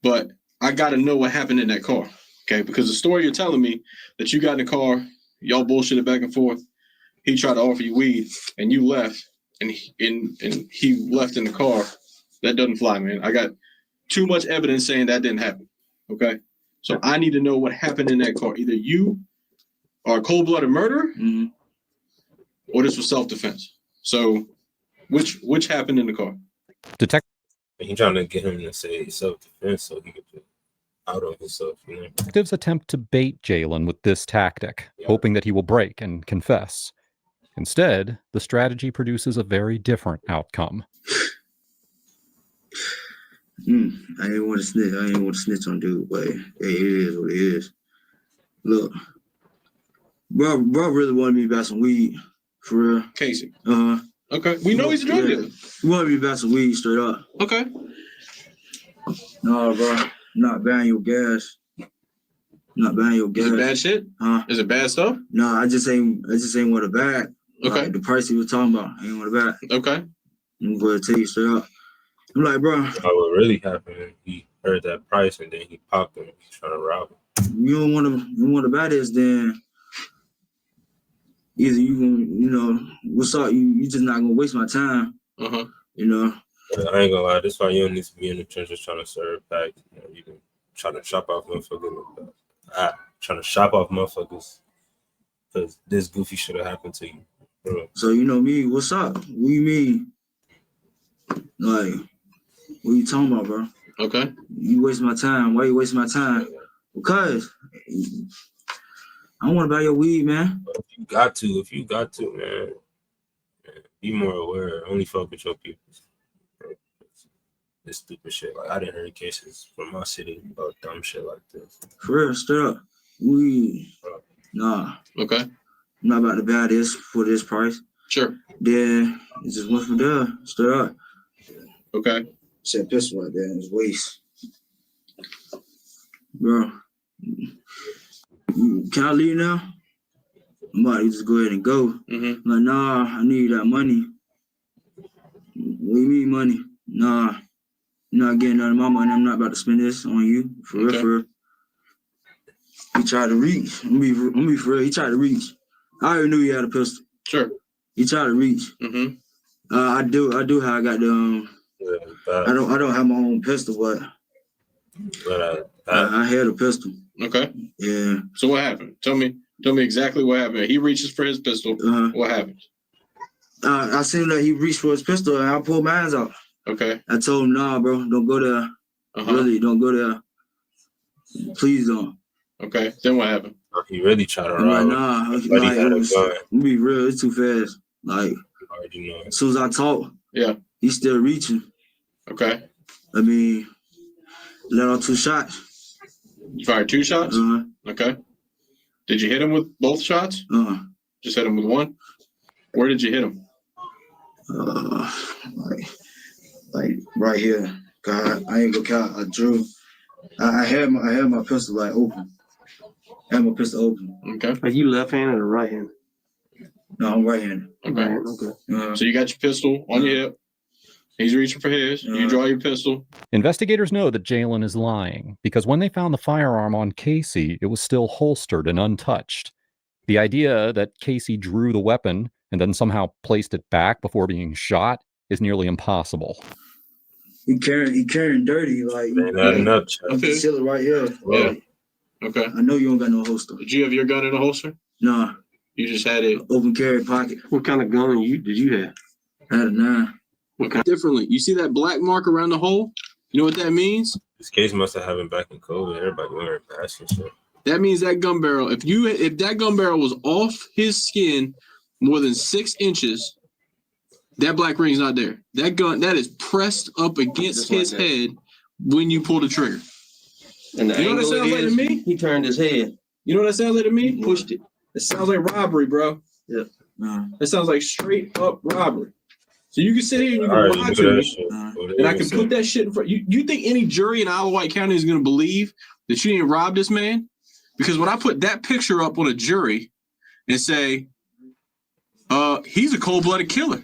But I got to know what happened in that car. Okay. Because the story you're telling me that you got in the car, y'all bullshitted back and forth. He tried to offer you weed and you left and he left in the car. That doesn't fly, man. I got too much evidence saying that didn't happen. Okay. So I need to know what happened in that car. Either you are a cold-blooded murderer or this was self-defense. So which happened in the car? Detective. He trying to get him to say self-defense so he could get out on himself, you know. Detectives attempt to bait Jalen with this tactic, hoping that he will break and confess. Instead, the strategy produces a very different outcome. I ain't want to snitch on dude, but hey, it is what it is. Look, bro really wanted me to buy some weed, for real. Casey. Okay. We know he's a drug dealer. He wanted me to buy some weed straight up. Okay. No, bro. Not buying your gas. Not buying your gas. Is it bad shit? Huh? Is it bad stuff? No, I just ain't want a bag. Okay. Like, the price he was talking about, I ain't want a bag. Okay. I'm going to tell you straight up. I'm like, bro. What really happened? He heard that price and then he popped him. He's trying to rob him. You don't want to buy this, then either you gonna, what's up? You just not gonna waste my time. You know. I ain't gonna lie. This why you don't need to be in the trenches trying to serve back. You know, you can try to shop off motherfuckers. Trying to shop off motherfuckers because this goofy should have happened to you. Bro. So you know me. What's up? What do you mean? Like, what you talking about, bro? Okay. You waste my time. Why you wasting my time? Because I don't want to buy your weed, man. If you got to, man, be more aware. Only fuck with your people. This stupid shit. Like, I didn't hear cases from my city about dumb shit like this. For real, straight up. Nah. Okay. I'm not about to buy this for this price. Sure. Then it just went from there, straight up. Okay. Said pistol right there in his waist. Bro, can I leave now? I'm about to just go ahead and go. I'm like, nah, I need that money. What do you mean money? Nah, you're not getting none of my money. I'm not about to spend this on you. For real, for real. He tried to reach. I'm gonna be for real. He tried to reach. I already knew he had a pistol. Sure. He tried to reach. I do how I got the I don't have my own pistol, but I had a pistol. Okay. Yeah. So what happened? Tell me exactly what happened. He reaches for his pistol. What happens? I seen that he reached for his pistol and I pulled my hands out. Okay. I told him, nah, bro, don't go there. Really, don't go there. Please don't. Okay. Then what happened? He really tried to I'm like, run. nah, But he like, had it a was, gun. be real, it's too fast. Like, You already know. as soon as I talk, Yeah. he's still reaching. Okay. I mean, let off 2 shots. You fired 2 shots? Okay. Did you hit him with both shots? Just hit him with one? Where did you hit him? Like right here. God, I ain't gonna count. I drew. I had my pistol like open. I had my pistol open. Okay. Are you left-handed or right-handed? No, I'm right-handed. Okay. Okay. So you got your pistol on your hip. He's reaching for his. You draw your pistol. Investigators know that Jalen is lying because when they found the firearm on Casey, it was still holstered and untouched. The idea that Casey drew the weapon and then somehow placed it back before being shot is nearly impossible. He carrying dirty, like not enough. Okay. Seal it right here. Yeah. Okay. I know you don't got no holster. Did you have your gun in a holster? Nah. You just had it open carry pocket. What kind of gun did you have? I had a 9. Okay. Differently. You see that black mark around the hole? You know what that means? This case must have happened back in COVID. Everybody wearing masks and shit. That means that gun barrel, if that gun barrel was off his skin more than 6 inches, that black ring's not there. That is pressed up against his head when you pull the trigger. And the you know what that sounds like to me? He turned his head. You know what that sounds like to me? Pushed it. It sounds like robbery, bro. Yeah. That sounds like straight up robbery. So you can sit here and you can lie to me, and I can put that shit in front. You think any jury in Isle of Wight County is going to believe that you didn't rob this man? Because when I put that picture up on a jury and say, he's a cold-blooded killer.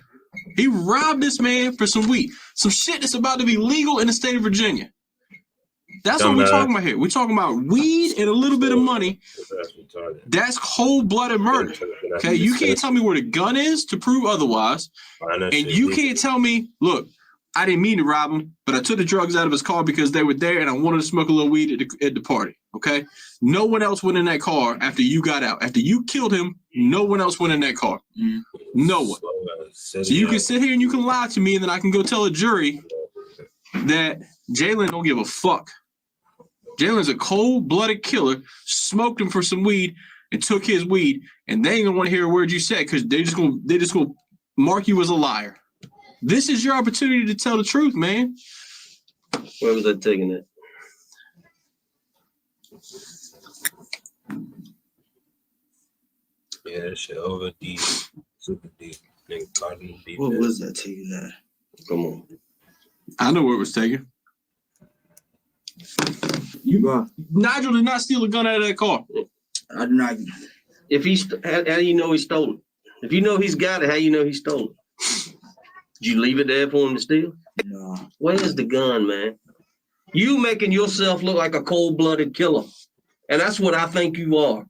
He robbed this man for some weed, some shit that's about to be legal in the state of Virginia. That's what we're talking about here. We're talking about weed and a little bit of money. That's cold-blooded murder. Okay, you can't tell me where the gun is to prove otherwise. And you can't tell me, look, I didn't mean to rob him, but I took the drugs out of his car because they were there and I wanted to smoke a little weed at the party. Okay? No one else went in that car after you got out. After you killed him, no one else went in that car. No one. So you can sit here and you can lie to me, and then I can go tell a jury that Jalen don't give a fuck. Jalen's a cold-blooded killer, smoked him for some weed and took his weed, and they ain't gonna want to hear a word you said because they just gonna mark you as a liar. This is your opportunity to tell the truth, man. Where was I taking it? Yeah, that shit over deep, super deep. Nigga, bottom deep. What was that taking that? Come on. I know where it was taken. Nigel did not steal a gun out of that car. I did not. If how do you know he stole it? If you know he's got it, how you know he stole it? Did you leave it there for him to steal? No. Where's the gun, man? You making yourself look like a cold-blooded killer. And that's what I think you are.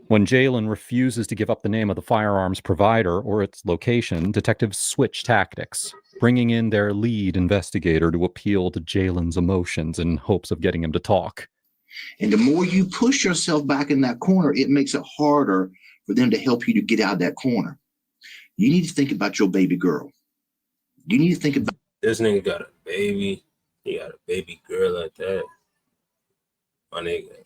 When Jalen refuses to give up the name of the firearms provider or its location, detectives switch tactics, bringing in their lead investigator to appeal to Jalen's emotions in hopes of getting him to talk. And the more you push yourself back in that corner, it makes it harder for them to help you to get out of that corner. You need to think about your baby girl. You need to think about this nigga got a baby. He got a baby girl like that. My nigga,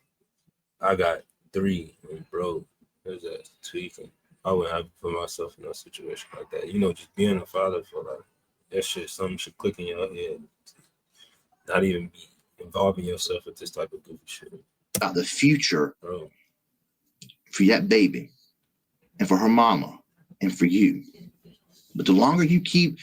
I got 3 and bro, there's a tweaking. I wouldn't have to put myself in a situation like that. You know, just being a father for like that shit, something should click in your head. Not even be involving yourself with this type of goofy shit. the future Bro. for that baby and for her mama and for you. But the longer you keep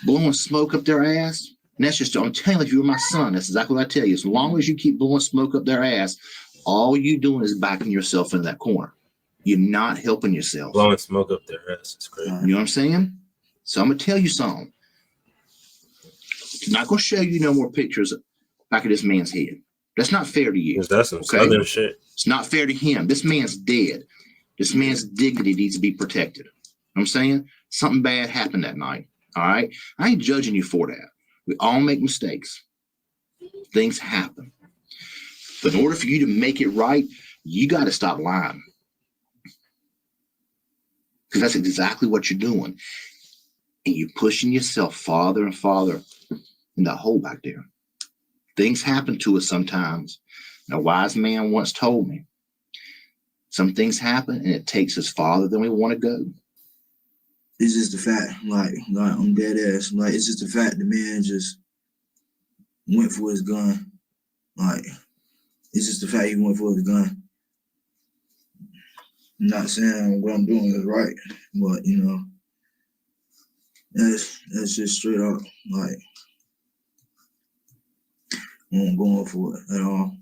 blowing smoke up their ass, and that's just, I'm telling you, if you were my son, that's exactly what I tell you. As long as you keep blowing smoke up their ass, all you doing is backing yourself in that corner. You're not helping yourself. Blowing smoke up their ass is crazy. You know what I'm saying? So I'm going to tell you something. I'm not going to show you no more pictures back of this man's head. That's not fair to you. That's some southern shit. It's not fair to him. This man's dead. This man's dignity needs to be protected. You know what I'm saying? Something bad happened that night. All right? I ain't judging you for that. We all make mistakes. Things happen. But in order for you to make it right, you got to stop lying. Because that's exactly what you're doing. And you're pushing yourself farther and farther in that hole back there. Things happen to us sometimes. And a wise man once told me, some things happen and it takes us farther than we want to go. It's just the fact, like I'm dead ass. Like, it's just the fact the man just went for his gun. Like, it's just the fact he went for his gun. I'm not saying what I'm doing is right, but you know, that's just straight up, like, I won't go for it at all.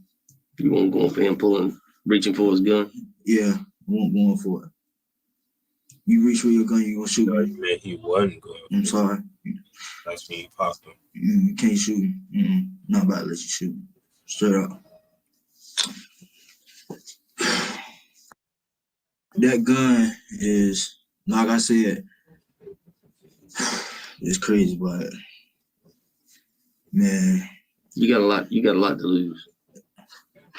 You won't go for him reaching for his gun? Yeah, I won't go for it. You reach for your gun, you gonna shoot me. Man, he wasn't going. I'm sorry. That's when you popped him. You can't shoot me. Not about to let you shoot me. Straight up. That gun is, like I said, it's crazy, but man, you got a lot to lose.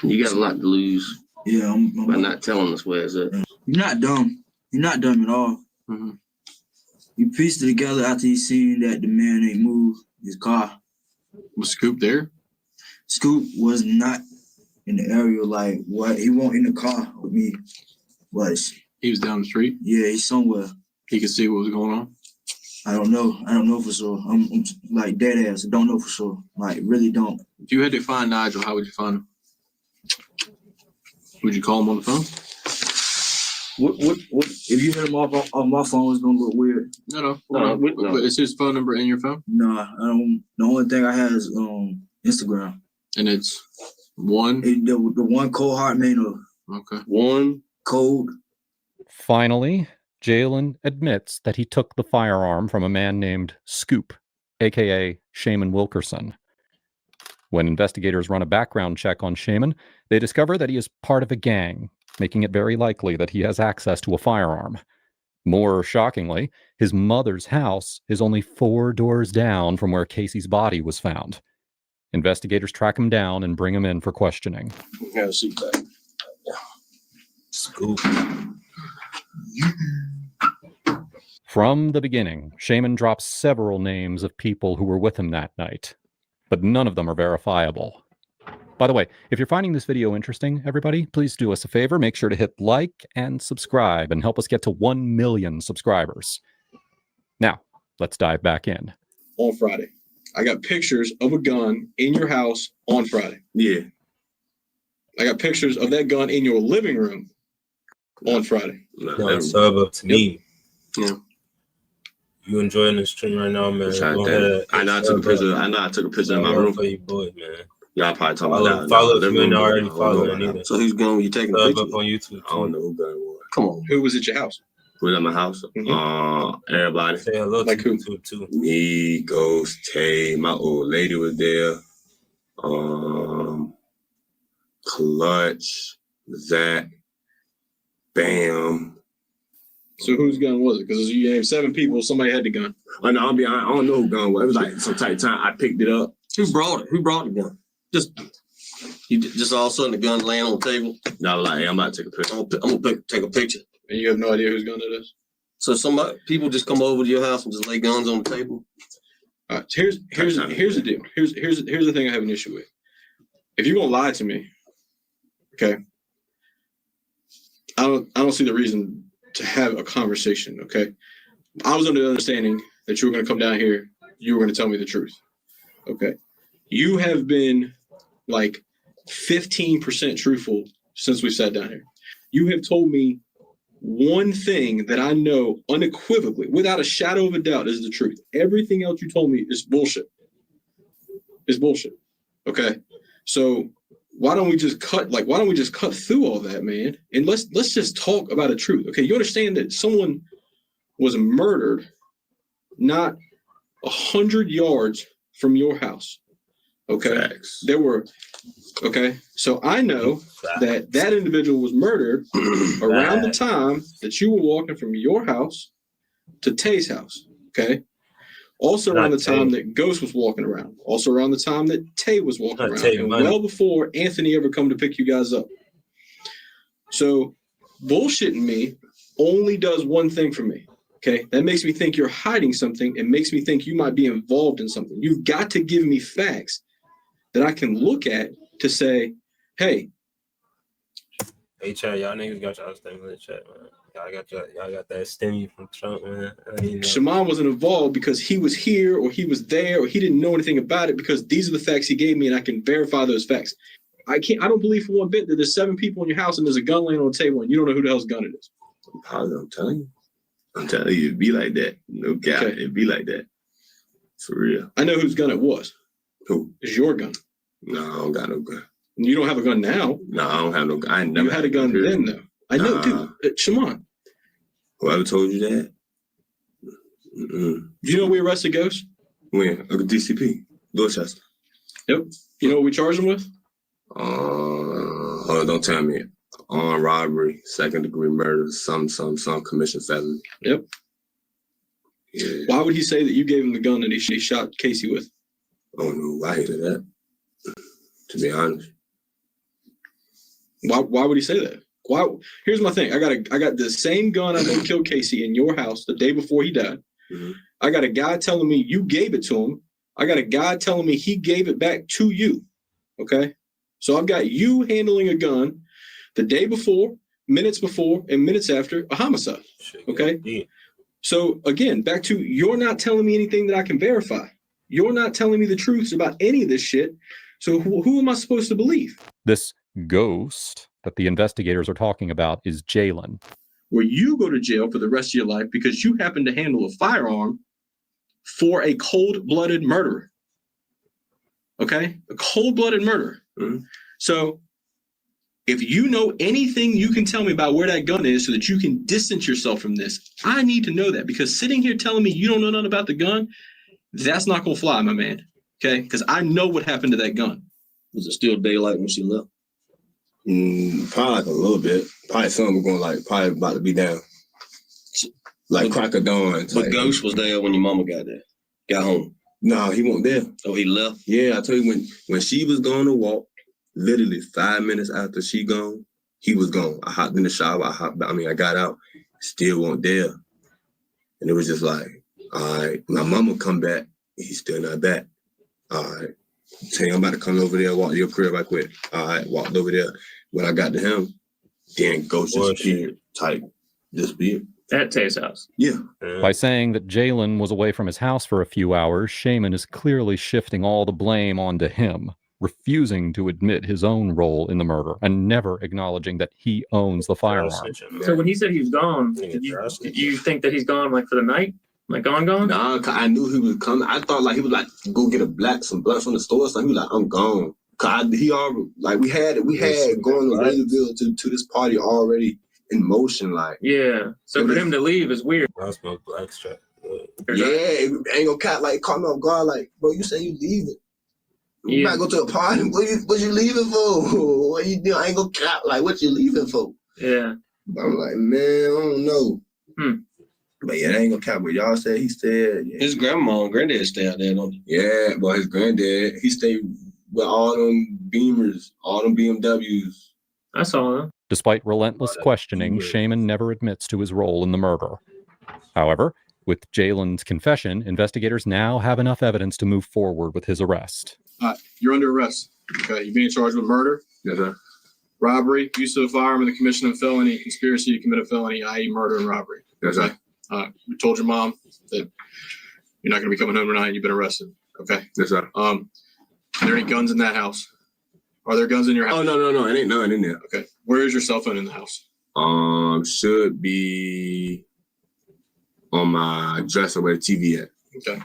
You got a lot to lose. Yeah, I'm by not telling us where it's at. You're not dumb. You're not dumb at all. Mm-hmm. You pieced it together after you seen that the man ain't moved his car. Was Scoop there? Scoop was not in the area. Like, what? He wasn't in the car with me. He was down the street? Yeah, he's somewhere. He could see what was going on? I don't know. I don't know for sure. I'm like dead ass. I don't know for sure. Like, really don't. If you had to find Nigel, how would you find him? Would you call him on the phone? What? If you hit him off my phone, it's gonna look weird. No. But is his phone number in your phone? Nah, I don't. The only thing I have is Instagram. And it's one? The one Cold Heart Mano. Okay. One code. Finally, Jalen admits that he took the firearm from a man named Scoop, aka Shaman Wilkerson. When investigators run a background check on Shaman, they discover that he is part of a gang, making it very likely that he has access to a firearm. More shockingly, his mother's house is only 4 doors down from where Casey's body was found. Investigators track him down and bring him in for questioning. Gotta see that. Scoop. From the beginning, Shaman drops several names of people who were with him that night, but none of them are verifiable. By the way, if you're finding this video interesting, everybody, please do us a favor. Make sure to hit like and subscribe and help us get to 1 million subscribers. Now, let's dive back in. On Friday. I got pictures of a gun in your house on Friday. Yeah. I got pictures of that gun in your living room on Friday. No, it's all up to me. Yeah. You enjoying this stream right now, man? I know I took a picture. In my room. For you, boy, man. Y'all probably talking about that. Follow if you ain't already following either. So whose gun were you taking a picture up on YouTube. I don't know who gun it was. Come on. Who was at your house? Who was at my house? Everybody. Say hello like to who? YouTube too. Me, Ghost, Tay, my old lady was there. Clutch, Zach, Bam. So whose gun was it? Because you named 7 people, somebody had the gun. I don't know who gun was. It was like some type of time I picked it up. Who brought it? Who brought the gun? Just all of a sudden the gun laying on the table. No, I was like, hey, I'm about to take a picture. I'm gonna take a picture. And you have no idea whose gun it is? So people just come over to your house and just lay guns on the table. All right. Here's the deal. Here's the thing I have an issue with. If you're gonna lie to me, okay, I don't see the reason to have a conversation. Okay, I was under the understanding that you were gonna come down here, you were gonna tell me the truth. Okay, you have been like 15% truthful since we sat down here. You have told me one thing that I know unequivocally, without a shadow of a doubt, is the truth. Everything else you told me is bullshit. It's bullshit. Okay. So why don't we just cut through all that, man? And let's just talk about the truth. Okay. You understand that someone was murdered not 100 yards from your house. Okay. Facts. Okay. So I know that individual was murdered around the time that you were walking from your house to Tay's house. Okay. Also around the time that Ghost was walking around. Also around the time that Tay was walking around. And well before Anthony ever come to pick you guys up. So bullshitting me only does one thing for me. Okay. That makes me think you're hiding something. It makes me think you might be involved in something. You've got to give me facts that I can look at to say, hey, Hey, Chad, y'all niggas got y'all stimulus check, man. Y'all got that stimmy from Trump, man. Shaman wasn't involved because he was here or he was there or he didn't know anything about it, because these are the facts he gave me and I can verify those facts. I don't believe for one bit that there's 7 people in your house and there's a gun laying on the table and you don't know who the hell's gun it is. I'm telling you, it'd be like that. No doubt, it'd be like that. For real. I know whose gun it was. Who? It's your gun. No, I don't got no gun. You don't have a gun now. No, I don't have no gun. I never You had a gun then, though. I know, dude. Shaman. Whoever told you that? Do you know we arrested Ghost? When? DCP. Dorchester. Yep. You know what we charged him with? Hold on, don't tell me. Armed robbery, 2nd-degree murder, some commission felony. Yep. Yeah. Why would he say that you gave him the gun that he shot Casey with? I don't know why he did that, to be honest. Why would he say that? Why? Here's my thing. I got the same gun I know killed Casey in your house the day before he died. Mm-hmm. I got a guy telling me you gave it to him. I got a guy telling me he gave it back to you. Okay? So I've got you handling a gun the day before, minutes before, and minutes after a homicide. Okay? Yeah. So again, back to you're not telling me anything that I can verify. You're not telling me the truths about any of this shit. So who am I supposed to believe? This ghost that the investigators are talking about is Jalen. Where you go to jail for the rest of your life because you happen to handle a firearm for a cold-blooded murderer. Okay? A cold-blooded murderer. Mm-hmm. So if you know anything you can tell me about where that gun is so that you can distance yourself from this, I need to know that, because sitting here telling me you don't know nothing about the gun, that's not going to fly, my man. Okay? Because I know what happened to that gun. Was it still daylight when she left? Probably like a little bit. Probably something going probably about to be down. Like crack of dawn. But Ghost was there when your mama got home. No, he wasn't there. Oh, he left? Yeah, I tell you, when she was going to walk, literally 5 minutes after she gone, he was gone. I hopped in the shower. I got out, still wasn't there. And it was just like, all right, my mama come back, he's still not back. All right. Say I'm about to come over there, walk to your crib right quick. All right, walked over there. When I got to him, then Ghost disappeared. Disappeared. At Tay's house. Yeah. By saying that Jalen was away from his house for a few hours, Shaman is clearly shifting all the blame onto him, refusing to admit his own role in the murder and never acknowledging that he owns the firearm. So when he said he was gone, did you think that he's gone like for the night? Like gone? Nah, cause I knew he was coming. I thought like he was like go get some blunts from the store. So he was like, I'm gone. Cause he already we had going to Razorville to this party already in motion. Like yeah. So for him to leave is weird. I smoke black strap. Yeah, it ain't gonna cat like caught me off guard. Like, bro, you say you leaving? You might go to a party. What you leaving for? What you doing? I ain't gonna cat like what you leaving for? Yeah. But I'm like, man, I don't know. But yeah, they ain't gonna count. But y'all said he stayed. Yeah. His grandma and granddad stay out there, don't they? Yeah, but his granddad, he stayed with all them Beamers, all them BMWs. I saw them. Despite relentless questioning, Shaman never admits to his role in the murder. However, with Jalen's confession, investigators now have enough evidence to move forward with his arrest. You're under arrest. Okay, you're being charged with murder. Yes, sir. Robbery, use of a firearm, and the commission of a felony, conspiracy to commit a felony, i.e. murder and robbery. Yes, sir. We told your mom that you're not going to be coming home tonight and you've been arrested. Okay. Yes, sir. Are there any guns in that house? Are there guns in your house? Oh, no. It ain't none in there. Okay. Where is your cell phone in the house? Should be on my dresser where the TV at. Okay.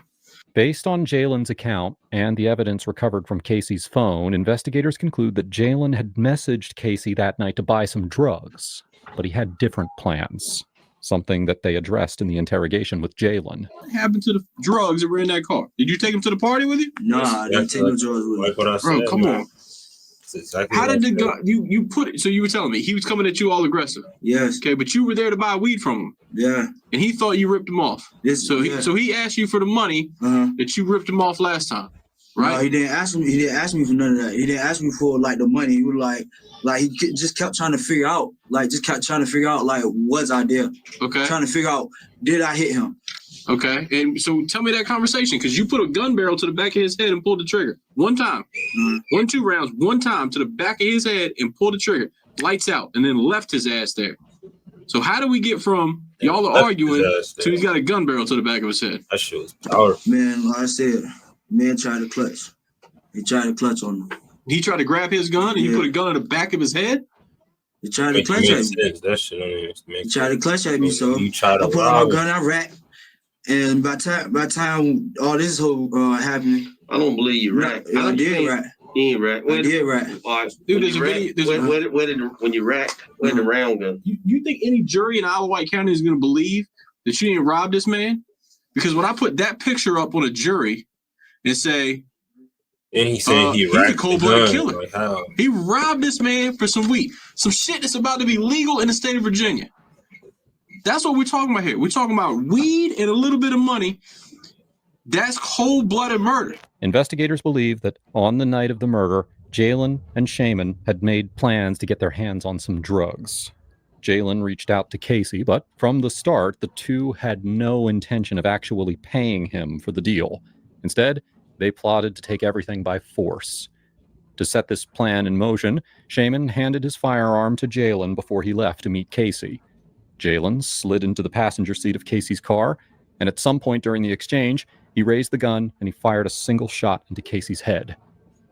Based on Jalen's account and the evidence recovered from Casey's phone, investigators conclude that Jalen had messaged Casey that night to buy some drugs, but he had different plans. Something that they addressed in the interrogation with Jalen. What happened to the drugs that were in that car? Did you take them to the party with you? Nah, I didn't take no drugs with me. Like what I said, Bro, come man. on. It's exactly How what did I the said. guy, you put it, so you were telling me he was coming at you all aggressive. Yes. Okay, but you were there to buy weed from him. Yeah. And he thought you ripped him off. Yes. So he asked you for the money that you ripped him off last time. Right? No, he didn't ask me. He didn't ask me for none of that. He didn't ask me for like the money. He was like he just kept trying to figure out, like what's I did. Okay. Trying to figure out, did I hit him? Okay, and so tell me that conversation, because you put a gun barrel to the back of his head and pulled the trigger one time, 2 rounds, one time to the back of his head and pulled the trigger, lights out, and then left his ass there. So how do we get from y'all are arguing to he's got a gun barrel to the back of his head? That shit was powerful. Man, like I said, man tried to clutch. He tried to clutch on him. He tried to grab his gun and you put a gun in the back of his head? He tried to clutch at me. That shit don't even make He tried to clutch at me, so you try to I put on my gun, I racked. And by time all this whole happening, I don't believe you racked. I did rack. You ain't racked. I did rack. All right, Dude, when you racked, where the round go? You think any jury in Isle of Wight County is going to believe that you didn't rob this man? Because when I put that picture up on a jury and say, and he said he's a cold-blooded killer. Like, how? He robbed this man for some weed, some shit that's about to be legal in the state of Virginia. That's what we're talking about here. We're talking about weed and a little bit of money. That's cold-blooded murder. Investigators believe that on the night of the murder, Jalen and Shaman had made plans to get their hands on some drugs. Jalen reached out to Casey, but from the start, the two had no intention of actually paying him for the deal. Instead, they plotted to take everything by force. To set this plan in motion, Shaman handed his firearm to Jalen before he left to meet Casey. Jalen slid into the passenger seat of Casey's car, and at some point during the exchange, he raised the gun and he fired a single shot into Casey's head.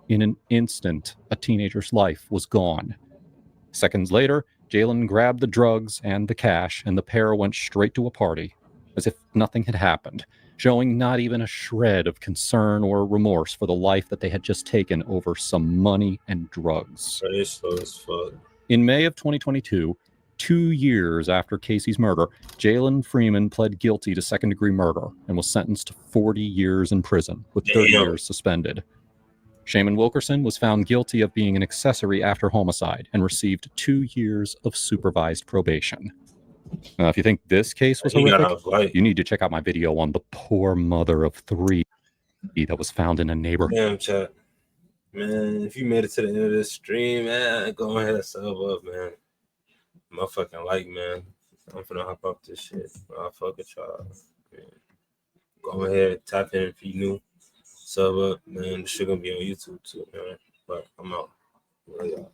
In an instant, a teenager's life was gone. Seconds later, Jalen grabbed the drugs and the cash, and the pair went straight to a party, as if nothing had happened, showing not even a shred of concern or remorse for the life that they had just taken over some money and drugs. That is slow as fuck. In May of 2022, 2 years after Casey's murder, Jalen Freeman pled guilty to second-degree murder and was sentenced to 40 years in prison, with 30 years suspended. Shaman Wilkerson was found guilty of being an accessory after homicide and received 2 years of supervised probation. Now, if you think this case was horrific, you need to check out my video on the poor mother of 3 that was found in a neighborhood. Damn, chat. Man, if you made it to the end of this stream, man, go ahead and sub up, man. Motherfucking like, man. I'm finna hop up this shit. I'll fuck with y'all. Man. Go ahead, tap in if you new. Sub up, man. This shit gonna be on YouTube too, man. But I'm out. Love y'all.